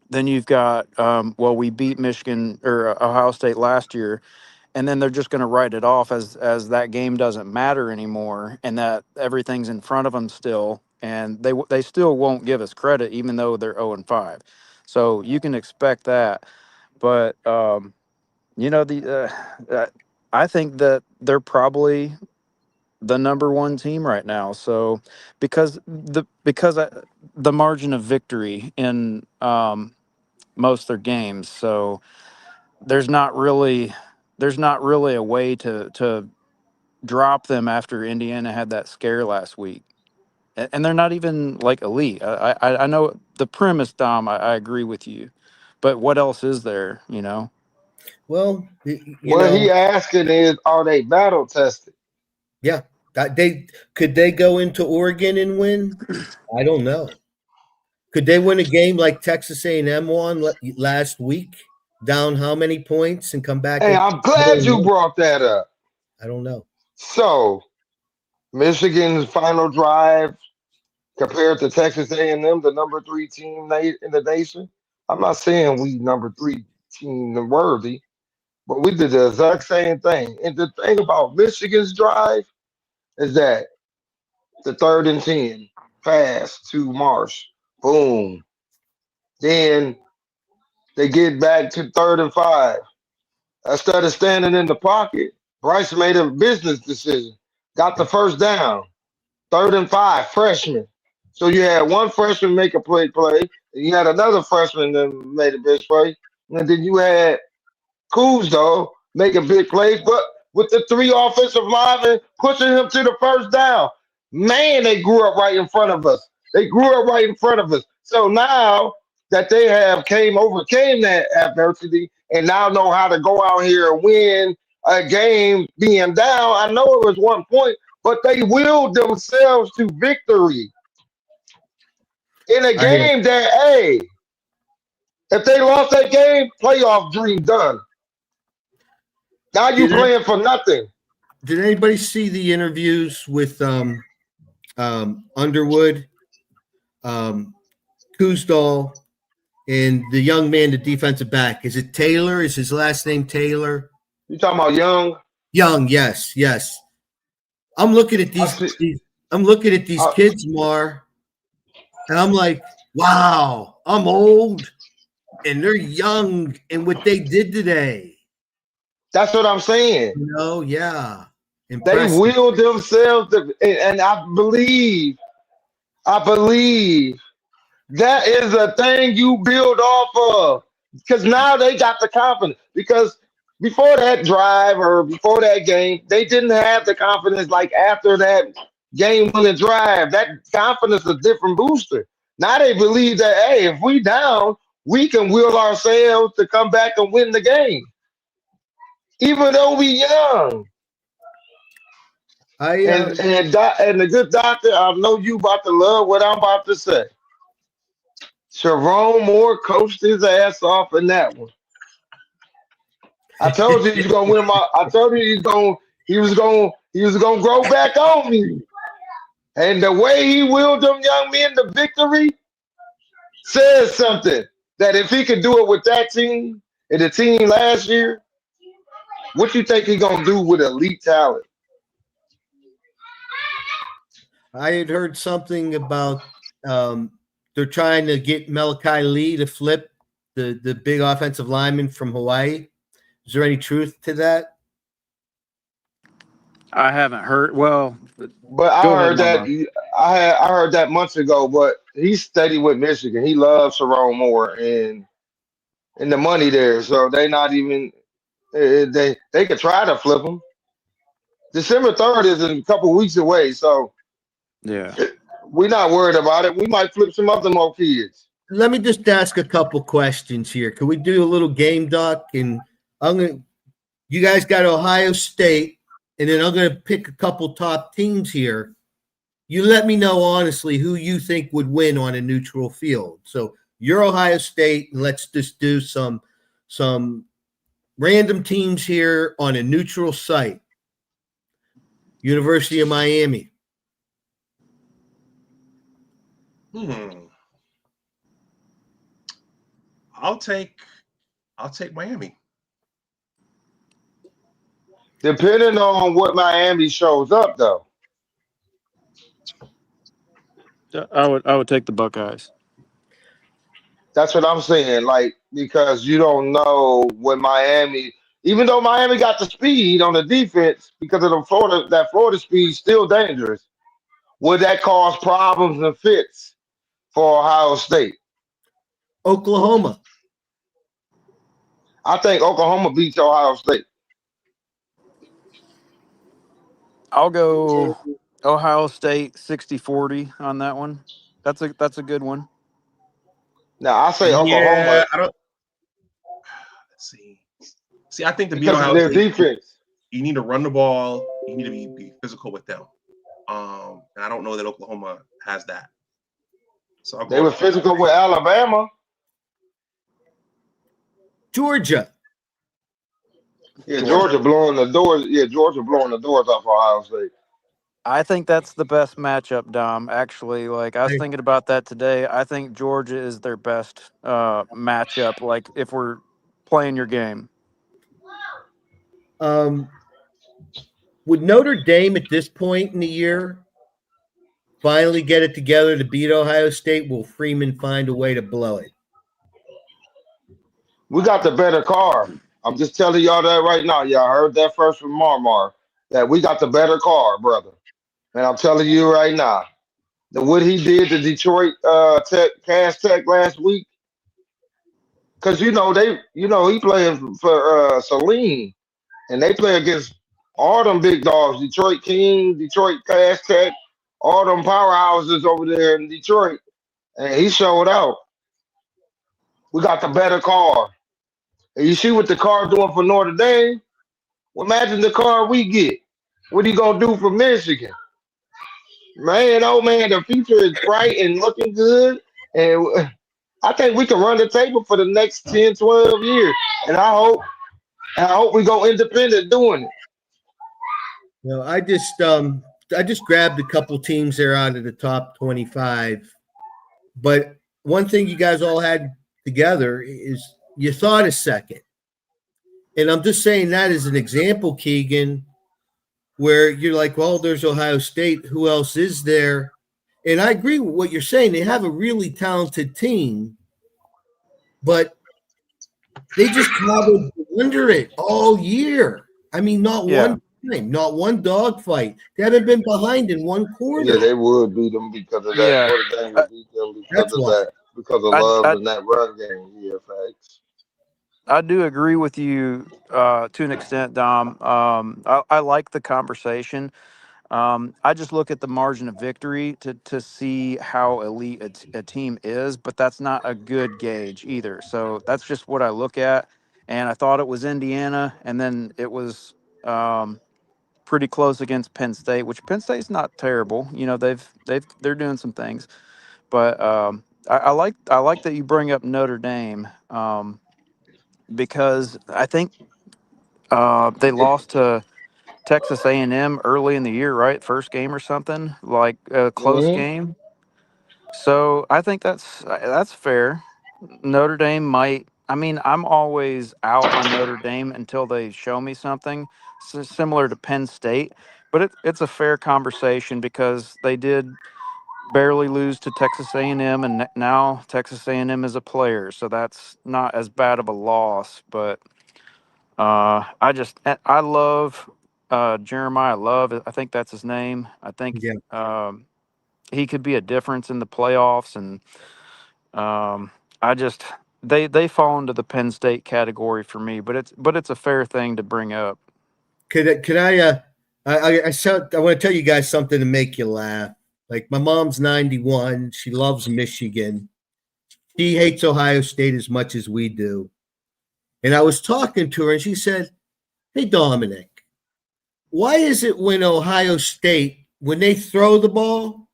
then you've got well, we beat Michigan or Ohio State last year, and then they're just going to write it off as that game doesn't matter anymore, and that everything's in front of them still, and they still won't give us credit even though they're 0-5. So you can expect that, but the I think that they're probably the number one team right now. So the margin of victory in most of their games. So there's not really a way to drop them after Indiana had that scare last week. And they're not even like elite. I know the premise, Dom. I agree with you, but what else is there? Well, what he asking is, are they battle tested? yeah, they go into Oregon and win? I don't know. Could they win a game like Texas A&M won last week, down how many points, and come back Hey, and I'm I glad don't you know. brought that up. I don't know. So Michigan's final drive compared to Texas A&M, the number 3 team in the nation. I'm not saying we number 3 team worthy, But we did the exact same thing. And the thing about Michigan's drive is that the 3rd and 10 pass to Marsh, boom. Then they get back to 3rd and 5. Instead of standing in the pocket, Bryce made a business decision. Got the first down. 3rd and 5, freshman. So you had one freshman make a play, and you had another freshman that made a big play, and then you had Kuz though making big plays, but with the 3 offensive linemen pushing him to the first down. Man, they grew up right in front of us. They grew up right in front of us. So now that they have overcame that adversity and now know how to go out here and win a game being down. I know it was 1 point, but they willed themselves to victory in a I hear. game that, hey, if they lost that game, playoff dream done. Now you Did it- playing for nothing. Did anybody see the interviews with Underwood, Kuzdal, and the young man, the defensive back? Is it Taylor? Is his last name Taylor? You talking about Young? Young, yes. I'm looking at these kids, Mar, and I'm like, wow, I'm old, and they're young, and what they did today, That's what I'm saying. yeah. They Impressive. willed themselves to, and I believe that is a thing you build off of because now they got the confidence. Because before that drive or before that game, they didn't have the confidence like after that game winning drive. That confidence is a different booster. Now they believe that, hey, if we down, we can will ourselves to come back and win the game, even though we young. And the good doctor, I know you about to love what I'm about to say. Sharon Moore coached his ass off in that one. I told you he's gonna win my. I told you he was gonna grow back on me. And the way he willed them young men to victory says something. That if he could do it with that team and the team last year, what you think he gonna do with elite talent? I had heard something about they're trying to get Malachi Lee to flip the big offensive lineman from Hawaii. Is there any truth to that? I haven't heard. Well, But I go ahead, heard that Mama. I heard that months ago. But he's steady with Michigan. He loves Sharon Moore and the money there. So they not even they could try to flip him. December 3rd is a couple weeks away, so Yeah. we're not worried about it. We might flip some other more kids. Let me just ask a couple questions here. Can we do a little game doc? And you guys got Ohio State, and then I'm gonna pick a couple top teams here. You let me know honestly who you think would win on a neutral field. So you're Ohio State, and let's just do some random teams here on a neutral site. University of Miami. I'll take Miami. Depending on what Miami shows up, though. I would take the Buckeyes. That's what I'm saying. Like, because you don't know what Miami, even though Miami got the speed on the defense because of that Florida speed, still dangerous. Would that cause problems and fits for Ohio State? Oklahoma. I think Oklahoma beats Ohio State. I'll go Ohio State 60-40 on that one. That's a good one. Now I say Yeah, Oklahoma. I don't. Let's see. I think to beat Because of Ohio their State, defense. you need to run the ball. You need to be physical with them. And I don't know that Oklahoma has that. So They were physical with Alabama. Georgia. Yeah, Georgia blowing the doors. Yeah, Georgia blowing the doors off Ohio State. I think that's the best matchup, Dom. Actually, like I was thinking about that today. I think Georgia is their best matchup. Like if we're playing your game. Would Notre Dame at this point in the year finally get it together to beat Ohio State? Will Freeman find a way to blow it? We got the better car. I'm just telling y'all that right now. Y'all heard that first from Marmar, that we got the better car, brother. And I'm telling you right now, that what he did to Detroit Cash Tech last week, because he playing for Saline, and they play against all them big dogs, Detroit King, Detroit Cash Tech, all them powerhouses over there in Detroit, and he showed out. We got the better car. And you see what the car doing for Notre Dame? Well, imagine the car we get. What he gonna do for Michigan? Man, oh man, the future is bright and looking good. And I think we can run the table for the next 10, 12 years. And I hope we go independent doing it. I just grabbed a couple teams there out of the top 25. But one thing you guys all had together is you thought a second. And I'm just saying that as an example, Keegan, where you're like, well, there's Ohio State. Who else is there? And I agree with what you're saying. They have a really talented team, but they just traveled under it all year. I mean, not one time, not one dogfight. They haven't been behind in one quarter. Yeah, they would beat them because of that. Yeah. Notre Dame would beat them because of that, because of love and that run game. Yeah, facts. I do agree with you to an extent, Dom. I like the conversation. I just look at the margin of victory to see how elite a team is, but that's not a good gauge either. So that's just what I look at. And I thought it was Indiana, and then it was pretty close against Penn State, which Penn State's not terrible. They're doing some things, but I like that you bring up Notre Dame. Because I think they lost to Texas A&M early in the year, right? First game or something, like a close game. So I think that's fair. Notre Dame might. I mean, I'm always out on Notre Dame until they show me something similar to Penn State. But it's a fair conversation because they did barely lose to Texas A&M, and now Texas A&M is a player, so that's not as bad of a loss. But I love Jeremiah Love. I think that's his name. I think he could be a difference in the playoffs, and I just they fall into the Penn State category for me. But it's a fair thing to bring up. Could I want to tell you guys something to make you laugh. Like, my mom's 91. She loves Michigan. She hates Ohio State as much as we do. And I was talking to her, and she said, hey, Dominic, why is it when Ohio State, when they throw the ball,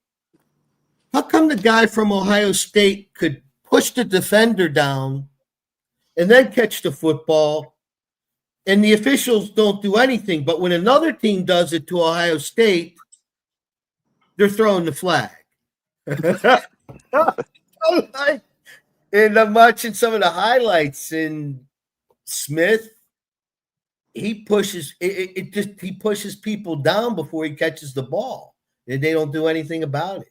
how come the guy from Ohio State could push the defender down and then catch the football, and the officials don't do anything? But when another team does it to Ohio State, they're throwing the flag. And I'm watching some of the highlights, and Smith, he pushes he pushes people down before he catches the ball, and they don't do anything about it.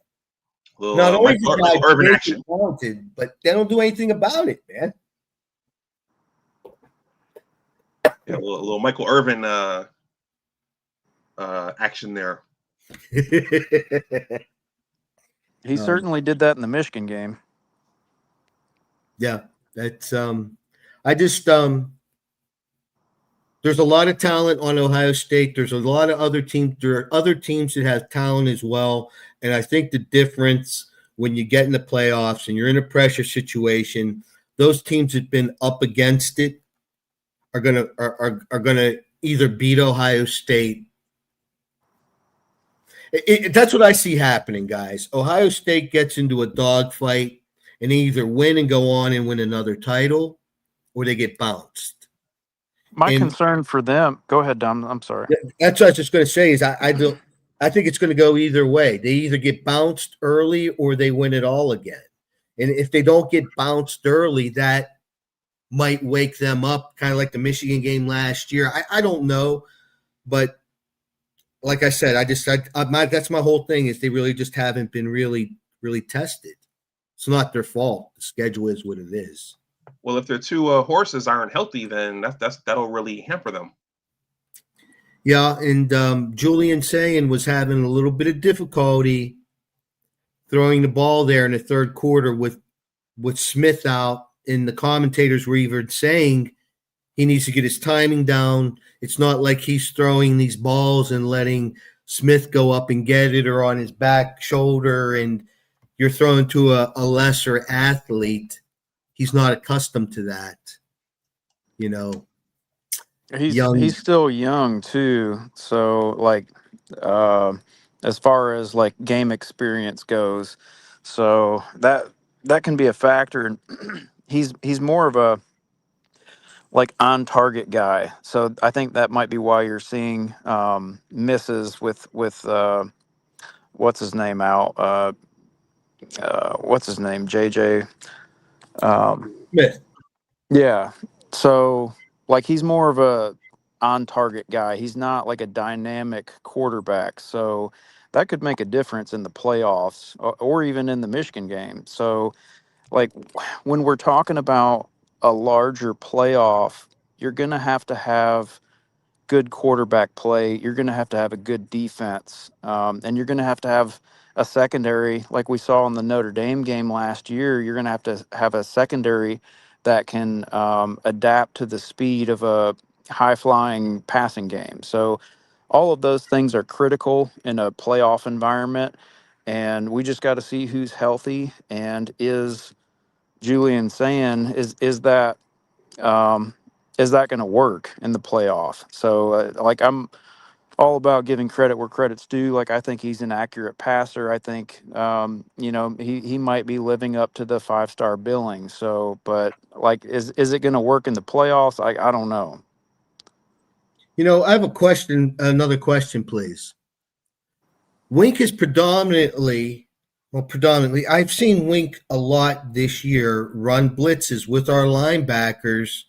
Not only is the guy urban action, talented, but they don't do anything about it, man. Yeah, a little Michael Irvin action there. He certainly did that in the Michigan game. Yeah, that's I just there's a lot of talent on Ohio State. There's a lot of other teams. There are other teams that have talent as well. And I think the difference when you get in the playoffs and you're in a pressure situation, those teams that have been up against it are gonna either beat Ohio State. That's what I see happening, guys. Ohio State gets into a dogfight and they either win and go on and win another title, or they get bounced. My concern for them. Go ahead, Dom. I'm sorry. That's what I was just going to say. Is I think it's going to go either way. They either get bounced early or they win it all again. And if they don't get bounced early, that might wake them up, kind of like the Michigan game last year. I don't know, but like I said, that's my whole thing is they really just haven't been really tested. It's not their fault. The schedule is what it is. Well, if their two horses aren't healthy, then that'll really hamper them. Yeah, and Julian Sayin was having a little bit of difficulty throwing the ball there in the third quarter with Smith out, and the commentators were even saying he needs to get his timing down. It's not like he's throwing these balls and letting Smith go up and get it or on his back shoulder, and you're throwing to a lesser athlete. He's not accustomed to that, you know. He's still young too, so like as far as like game experience goes, so that can be a factor. And he's more of a like on target guy, so I think that might be why you're seeing misses with what's his name out what's his name, JJ Smith. Yeah. So, like, he's more of a on target guy. He's not like a dynamic quarterback. So, that could make a difference in the playoffs or even in the Michigan game. So, like, when we're talking about a larger playoff, you're going to have good quarterback play. You're going to have a good defense. And you're going to have a secondary like we saw in the Notre Dame game last year. You're going to have a secondary that can adapt to the speed of a high flying passing game. So all of those things are critical in a playoff environment. And we just got to see who's healthy, and is Julian saying um, is that going to work in the playoff? So, like, I'm all about giving credit where credit's due. Like, I think he's an accurate passer. I think, he might be living up to the 5-star billing. So, but like, is it going to work in the playoffs? I don't know. You know, I have another question, please. Wink is predominantly, I've seen Wink a lot this year run blitzes with our linebackers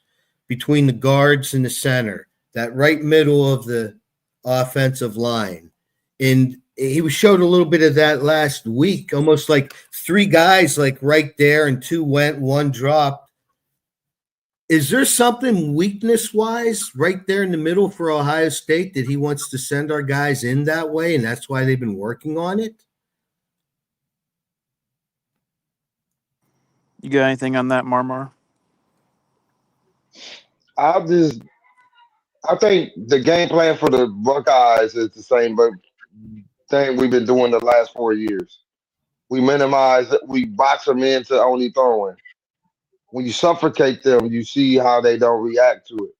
between the guards and the center, that right middle of the offensive line. And he showed a little bit of that last week, almost like three guys like right there and two went, one dropped. Is there something weakness-wise right there in the middle for Ohio State that he wants to send our guys in that way, and that's why they've been working on it? You got anything on that, Marmar? I think the game plan for the Buckeyes is the same, but thing we've been doing the last 4 years. We minimize it. We box them into only throwing. When you suffocate them, you see how they don't react to it.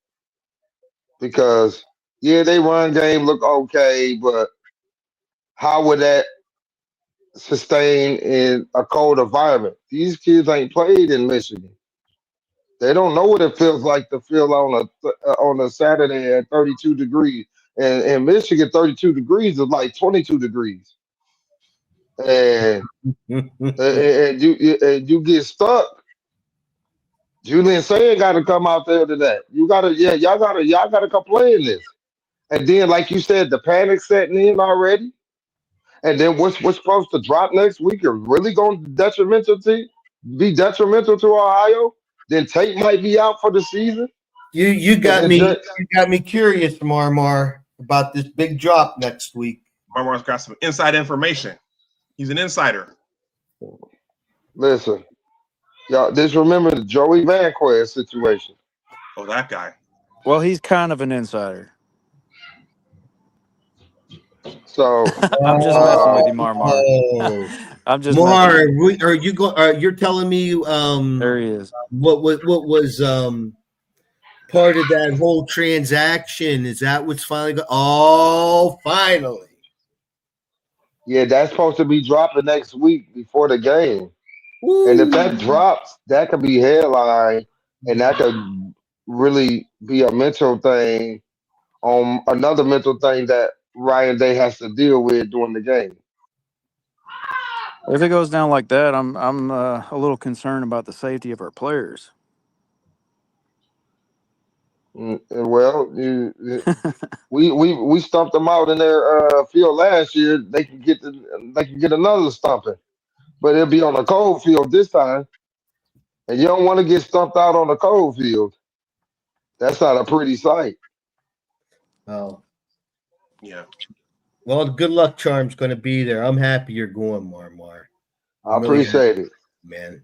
Because yeah, they run game look okay, but how would that sustain in a cold environment? These kids ain't played in Michigan. They don't know what it feels like to feel on a Saturday at 32 degrees. And in Michigan, 32 degrees is like 22 degrees. And you get stuck. Julian Saying got to come out there to that. Y'all gotta come play in this. And then, like you said, the panic setting in already. And then what's supposed to drop next week are really going to be detrimental to Ohio. Then Tate might be out for the season. You got me curious, Marmar, about this big drop next week. Marmar's got some inside information. He's an insider. Listen, y'all, just remember the Joey Vanquez situation. Oh, that guy. Well, he's kind of an insider. So I'm just messing with you, Marmar. I'm just you're telling me there he is. What was part of that whole transaction? Is that what's finally finally? Yeah, that's supposed to be dropping next week before the game. Ooh. And if that drops, that could be headline, and that could really be a mental thing, another mental thing that Ryan Day has to deal with during the game. If it goes down like that, I'm a little concerned about the safety of our players. Well, we stumped them out in their field last year. They can get another stumping, but it'll be on a cold field this time. And you don't want to get stumped out on a cold field. That's not a pretty sight. Oh, Yeah. well, the good luck charm's going to be there. I'm happy you're going, Marmar. I I'm really happy, appreciate it. man.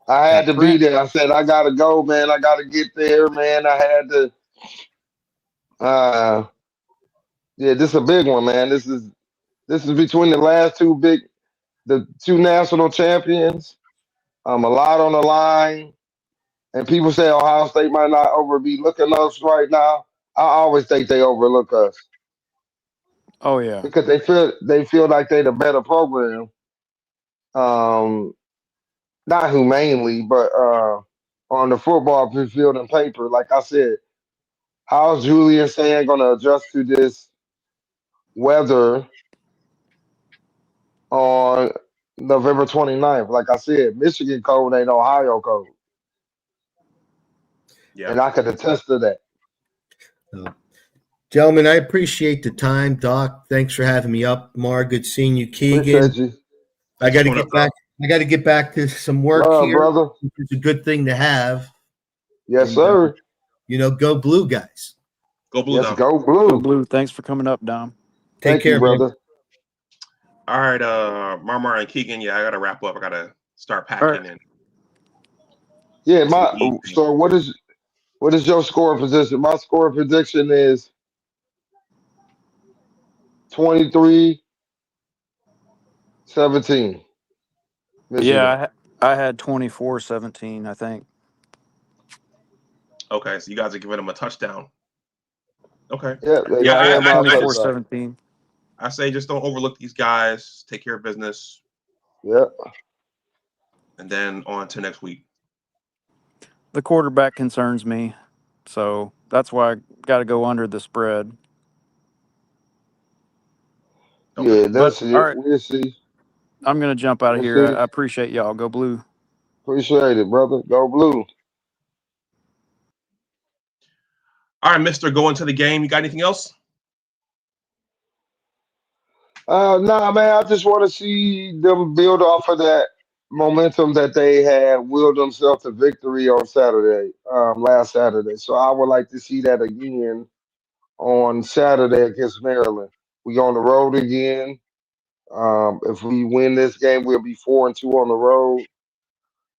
I had to be Trent. there. I said I gotta go, man. I gotta get there, man. I had to. Yeah, this is a big one, man. This is between the two national champions. A lot on the line, and people say Ohio State might not be looking us right now. I always think they overlook us Oh yeah. because they feel like they're the better program. Um, Not humanely, but on the football field and paper. Like I said, how's Julian Sand going to adjust to this weather on November 29th? Like I said, Michigan cold ain't Ohio cold. Yeah. And I can attest to that. So, gentlemen, I appreciate the time. Doc, thanks for having me up. Mar, good seeing you. Keegan, Appreciate you. I got to coming get up, back. I got to get back to some work Love, here, brother. which is a good thing to have. Yes, And sir. go blue, guys. Go Blue Yes, Dom. go Go blue. Blue. Thanks for coming up, Dom. Take Thank care, you, man. brother. All right, Marmar and Keegan. Yeah, I gotta wrap up. I gotta start All packing right. and Yeah, to the evening. so what is your score position? My score prediction is 23-17. Michigan. Yeah, I had 24-17, I think. Okay, so you guys are giving them a touchdown. Okay. Yeah, they're Yeah, not I worrying had about I touchdown. just 24-17. I say just don't overlook these guys. Take care of business, Yeah. and then on to next week. The quarterback concerns me, so that's why I got to go under the spread. Okay. Yeah, But that's all it. right, We'll see. I'm gonna jump out of We'll here. see. I appreciate y'all. Go Blue. Appreciate it, brother. Go blue. All right, Mister. Going to the game. You got anything else? Nah, man. I just want to see them build off of that momentum that they had, willed themselves to victory on Saturday, last Saturday. So I would like to see that again on Saturday against Maryland. We on the road again. If we win this game, we'll be 4-2 on the road,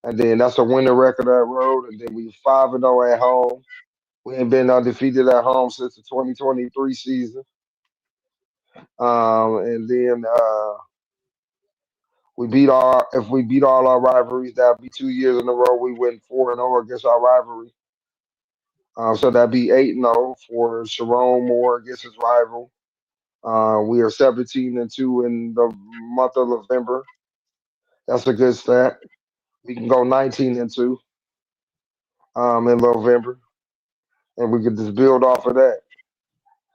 and then that's a winning record at road. And then we 5-0 at home. We ain't been undefeated at home since the 2023 season. And then if we beat all our rivalries, that'd be 2 years in a row. We win 4-0 against our rivalry. So that'd be 8-0 for Sharon Moore against his rival. We are 17-2 in the month of November. That's a good stat. We can go 19-2 in November, and we could just build off of that.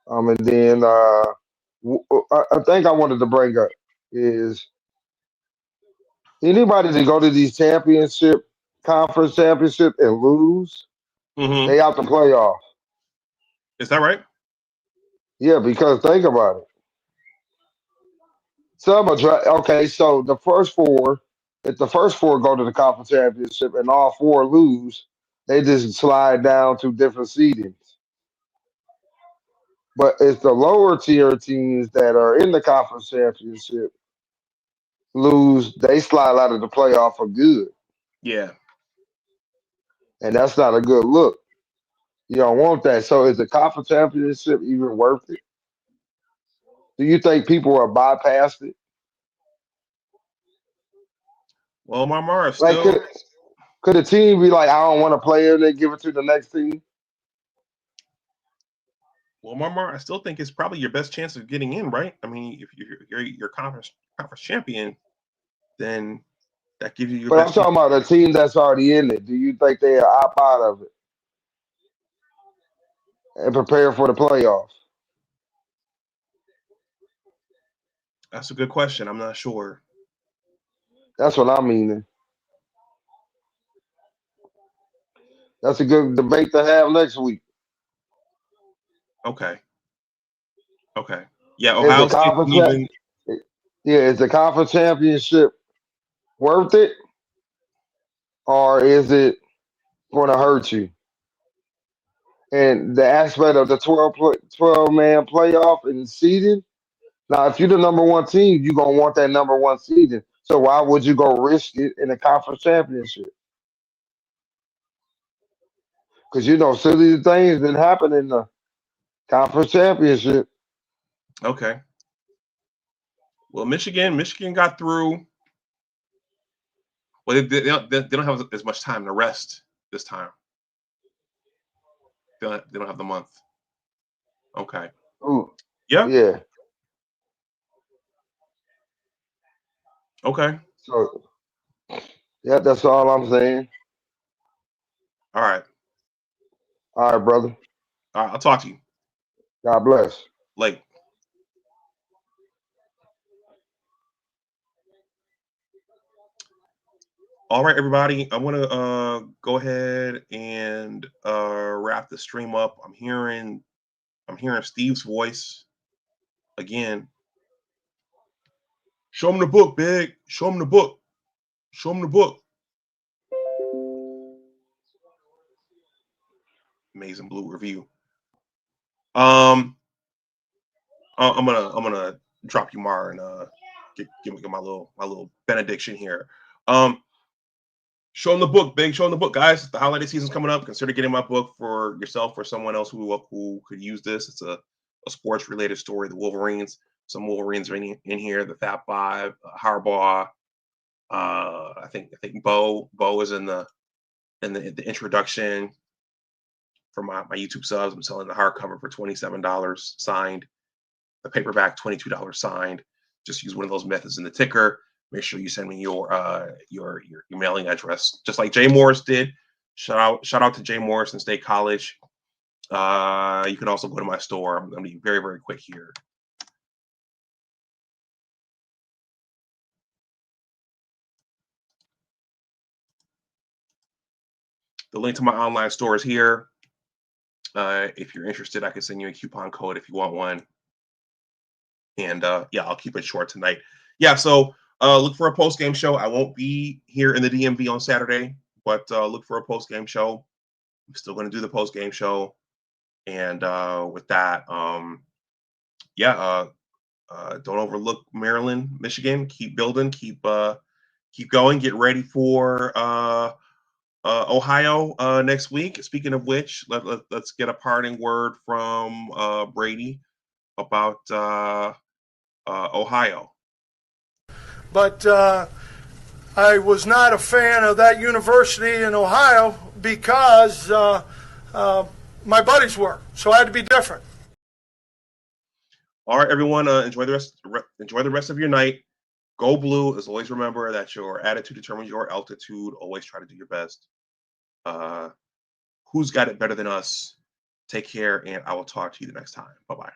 And then I think I wanted to bring up is anybody that go to these conference championship and lose, Mm-hmm. they out the playoff. Is that right? Yeah, because think about it. Okay, so if the first four go to the conference championship and all four lose, they just slide down to different seedings. But it's the lower tier teams that are in the conference championship lose, they slide out of the playoff for good. Yeah. And that's not a good look. You don't want that. So is the conference championship even worth it? Do you think people are bypassed it? Well, Marmar is Like still. could a team be like, I don't want to play it, and they give it to the next team? Well, Marmar, I still think it's probably your best chance of getting in, right? I mean, if you're conference champion, then that gives you your But I'm best chance. talking about a team that's already in it. Do you think they opt out of it and prepare for the playoffs? That's a good question. I'm not sure. That's what I'm meaning. That's a good debate to have next week. Okay. Okay. Yeah, Is the Ohio State conference didn't even. is the conference championship worth it, or is it going to hurt you? And the aspect of the 12 man playoff and seeding. Now, if you're the number one team, you're gonna want that number one seeding. So why would you go risk it in the conference championship? Because silly things that happen in the conference championship. Okay. Well, Michigan got through. Well, they don't have as much time to rest this time. They don't have the month. Okay. Ooh, Yeah. yeah. Okay. So yeah, that's all I'm saying. All right. All right, brother. All right. I'll talk to you. God bless. Late. All right, everybody. I want to go ahead and wrap the stream up. I'm hearing Steve's voice again. Show him the book, Big. Show him the book. Show him the book. Amazing Blue review. I'm gonna drop you Mar and get my little benediction here. Show them the book, Big. Show them the book, guys. The holiday season's coming up. Consider getting my book for yourself or someone else who could use this. It's a sports related story. The Wolverines. Some Wolverines are in here. The Fat Five, Harbaugh. I think Bo is in the introduction for my YouTube subs. I'm selling the hardcover for $27 signed. The paperback $22 signed. Just use one of those methods in the ticker. Make sure you send me your mailing address, just like Jay Morris did. Shout out to Jay Morris and State College. You can also go to my store. I'm going to be very, very quick here. The link to my online store is here. If you're interested, I can send you a coupon code if you want one. And yeah, I'll keep it short tonight. Yeah, so look for a post-game show. I won't be here in the DMV on Saturday, but look for a post-game show. I'm still going to do the post-game show. And with that, yeah, don't overlook Maryland, Michigan. Keep building, keep going. Get ready for Ohio next week. Speaking of which, let's get a parting word from Brady about Ohio. But I was not a fan of that university in Ohio because my buddies were, so I had to be different. All right, everyone. Enjoy the rest of your night. Go blue. As always, remember that your attitude determines your altitude. Always try to do your best. Who's got it better than us? Take care, and I will talk to you the next time. Bye-bye.